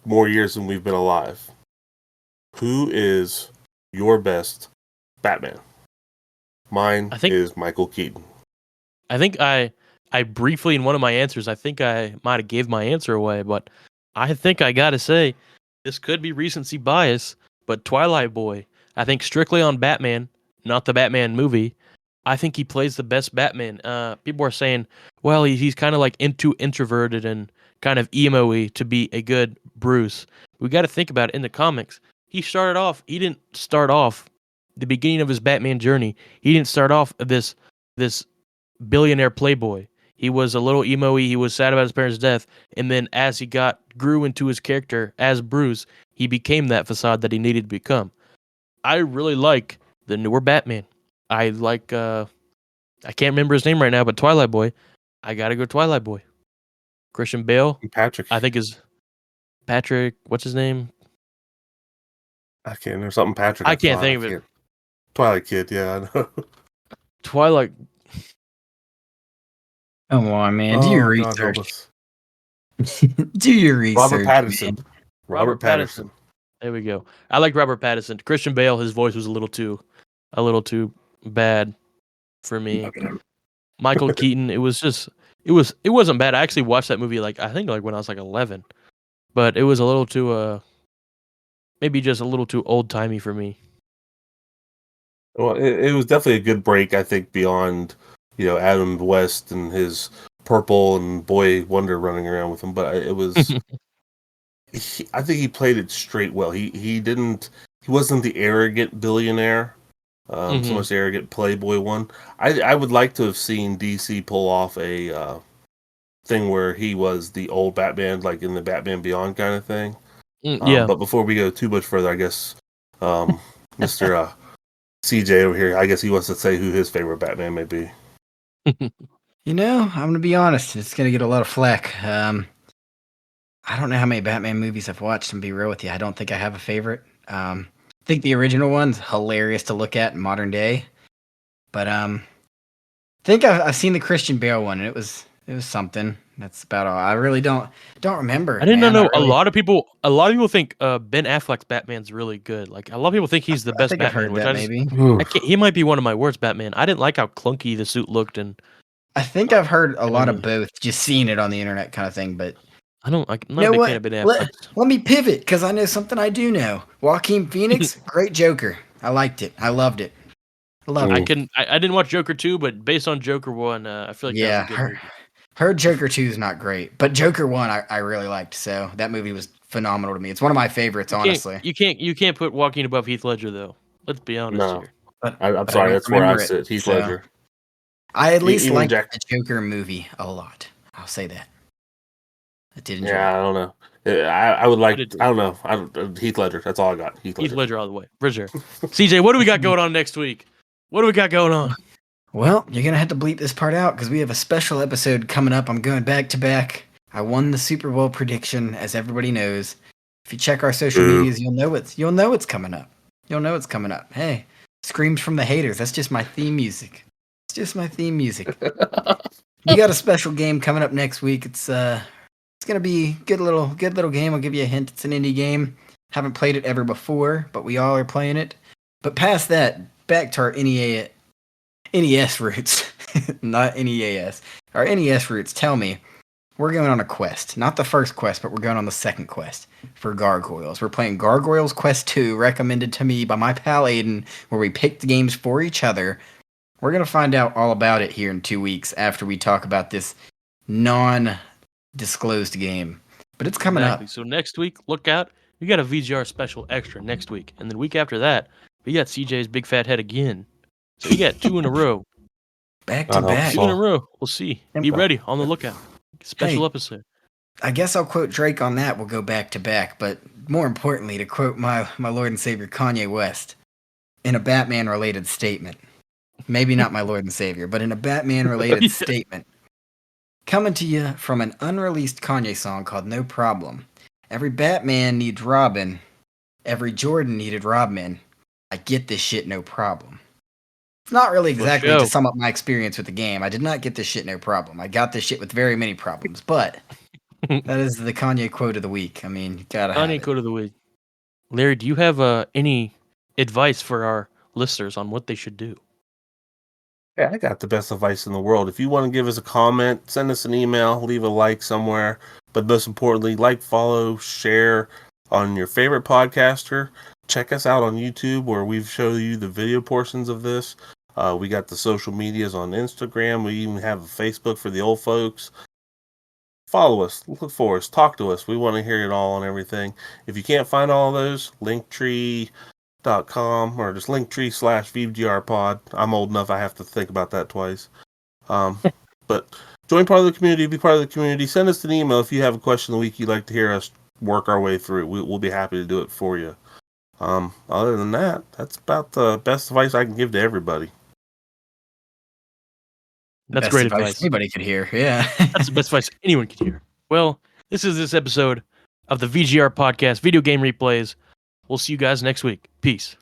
Speaker 5: more years than we've been alive. Who is your best Batman? Mine is Michael Keaton.
Speaker 3: I think I briefly in one of my answers, I think I might have gave my answer away, but I think I gotta say, this could be recency bias, but Twilight Boy, I think strictly on Batman, not the Batman movie, I think he plays the best Batman. People are saying, well, he's kind of like introverted and kind of emo-y to be a good Bruce. We got to think about it in the comics. He didn't start off the beginning of his Batman journey. He didn't start off this billionaire playboy. He was a little emo-y. He was sad about his parents' death. And then as he grew into his character as Bruce, he became that facade that he needed to become. I really like the newer Batman. I like, I can't remember his name right now, but Twilight Boy. I got to go Twilight Boy. Christian Bale.
Speaker 5: Patrick.
Speaker 3: I think is Patrick. What's his name?
Speaker 5: I can't. There's something Patrick.
Speaker 3: I can't think of it.
Speaker 5: Twilight Kid. Yeah, I know.
Speaker 3: Twilight.
Speaker 4: Come on, man. Do your research. Do your research.
Speaker 5: Robert Pattinson.
Speaker 4: Man.
Speaker 5: Robert Pattinson.
Speaker 3: There we go. I like Robert Pattinson. Christian Bale, his voice was a little too bad for me. Michael Keaton, it wasn't bad. I actually watched that movie I think when I was 11. But it was a little too maybe just a little too old-timey for me.
Speaker 5: Well, it was definitely a good break, I think, beyond, Adam West and his purple and Boy Wonder running around with him, but it was I think he played it straight well. He wasn't the arrogant billionaire, so much arrogant playboy one. I would like to have seen DC pull off a thing where he was the old Batman, like in the Batman Beyond kind of thing.
Speaker 3: Yeah.
Speaker 5: But before we go too much further, I guess Mr. CJ over here, I guess he wants to say who his favorite Batman may be.
Speaker 4: I'm going to be honest. It's going to get a lot of flack. I don't know how many Batman movies I've watched, and be real with you, I don't think I have a favorite. I think the original one's hilarious to look at in modern day. But I think I've seen the Christian Bale one, and it was something. That's about all. I really don't remember.
Speaker 3: I didn't know. A lot of people think Ben Affleck's Batman's really good. A lot of people think he's the best Batman.
Speaker 4: Maybe
Speaker 3: he might be one of my worst Batman. I didn't like how clunky the suit looked, and
Speaker 4: I think I've heard a lot of both. Just seeing it on the internet, kind of thing. But
Speaker 3: I'm not a big fan of Ben Affleck.
Speaker 4: Let me pivot because I know something I do know. Joaquin Phoenix, great Joker. I liked it. I loved it.
Speaker 3: I didn't watch Joker 2, but based on Joker 1, I feel like that was a good movie.
Speaker 4: Her Joker 2 is not great, but Joker 1 I really liked, so that movie was phenomenal to me. It's one of my favorites, honestly.
Speaker 3: You can't put Joaquin above Heath Ledger, though. Let's be honest here.
Speaker 5: I'm sorry, that's where I sit. Heath Ledger.
Speaker 4: I at least liked the Joker movie a lot. I'll say that. I did enjoy it.
Speaker 5: I don't know. I would like. I don't know. Heath Ledger. That's all I got. Heath
Speaker 3: Ledger all the way. For sure. CJ, what do we got going on next week? What do we got going on?
Speaker 4: Well, you're going to have to bleep this part out because we have a special episode coming up. I'm going back to back. I won the Super Bowl prediction, as everybody knows. If you check our social medias, you'll know it's coming up. You'll know it's coming up. Hey, screams from the haters. That's just my theme music. It's just my theme music. We got a special game coming up next week. It's going to be good little game. I'll give you a hint. It's an indie game. Haven't played it ever before, but we all are playing it. But past that, back to our NES roots, not NEAS. Our NES roots. Tell me, we're going on a quest. Not the first quest, but we're going on the second quest for Gargoyles. We're playing Gargoyles Quest 2, recommended to me by my pal Aiden, where we pick the games for each other. We're going to find out all about it here in 2 weeks after we talk about this non-disclosed game. But it's coming up.
Speaker 3: So next week, look out. We got a VGR special extra next week. And then the week after that, we got CJ's Big Fat Head again. So we got 2 in a row.
Speaker 4: Back to back.
Speaker 3: 2 in a row. We'll see. Be ready. On the lookout. Special episode.
Speaker 4: I guess I'll quote Drake on that. We'll go back to back. But more importantly, to quote my Lord and Savior Kanye West in a Batman-related statement. Maybe not my Lord and Savior, but in a Batman-related statement. Coming to you from an unreleased Kanye song called No Problem. Every Batman needs Robin. Every Jordan needed Robin. I get this shit no problem. It's not really exactly to sum up my experience with the game. I did not get this shit no problem. I got this shit with very many problems, but that is the Kanye quote of the week. I mean, you gotta have it.
Speaker 3: Kanye quote of the week. Larry, do you have any advice for our listeners on what they should do?
Speaker 5: Yeah, I got the best advice in the world. If you want to give us a comment, send us an email, leave a like somewhere. But most importantly, like, follow, share on your favorite podcaster. Check us out on YouTube where we've shown you the video portions of this. We got the social medias on Instagram. We even have a Facebook for the old folks. Follow us, look for us, talk to us. We want to hear it all on everything. If you can't find all of those, linktree.com or just linktree/VGRpod. I'm old enough I have to think about that twice. But join part of the community, be part of the community. Send us an email if you have a question of the week you'd like to hear us work our way through. We'll be happy to do it for you. Other than that, that's about the best advice I can give to everybody.
Speaker 3: That's great advice.
Speaker 4: Anybody could hear, yeah.
Speaker 3: That's the best advice anyone could hear. Well, this is this episode of the VGR podcast, Video Game Replays. We'll see you guys next week. Peace.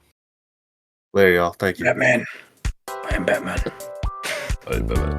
Speaker 5: There y'all. Thank you.
Speaker 4: Batman. I am Batman.
Speaker 1: Bye-bye.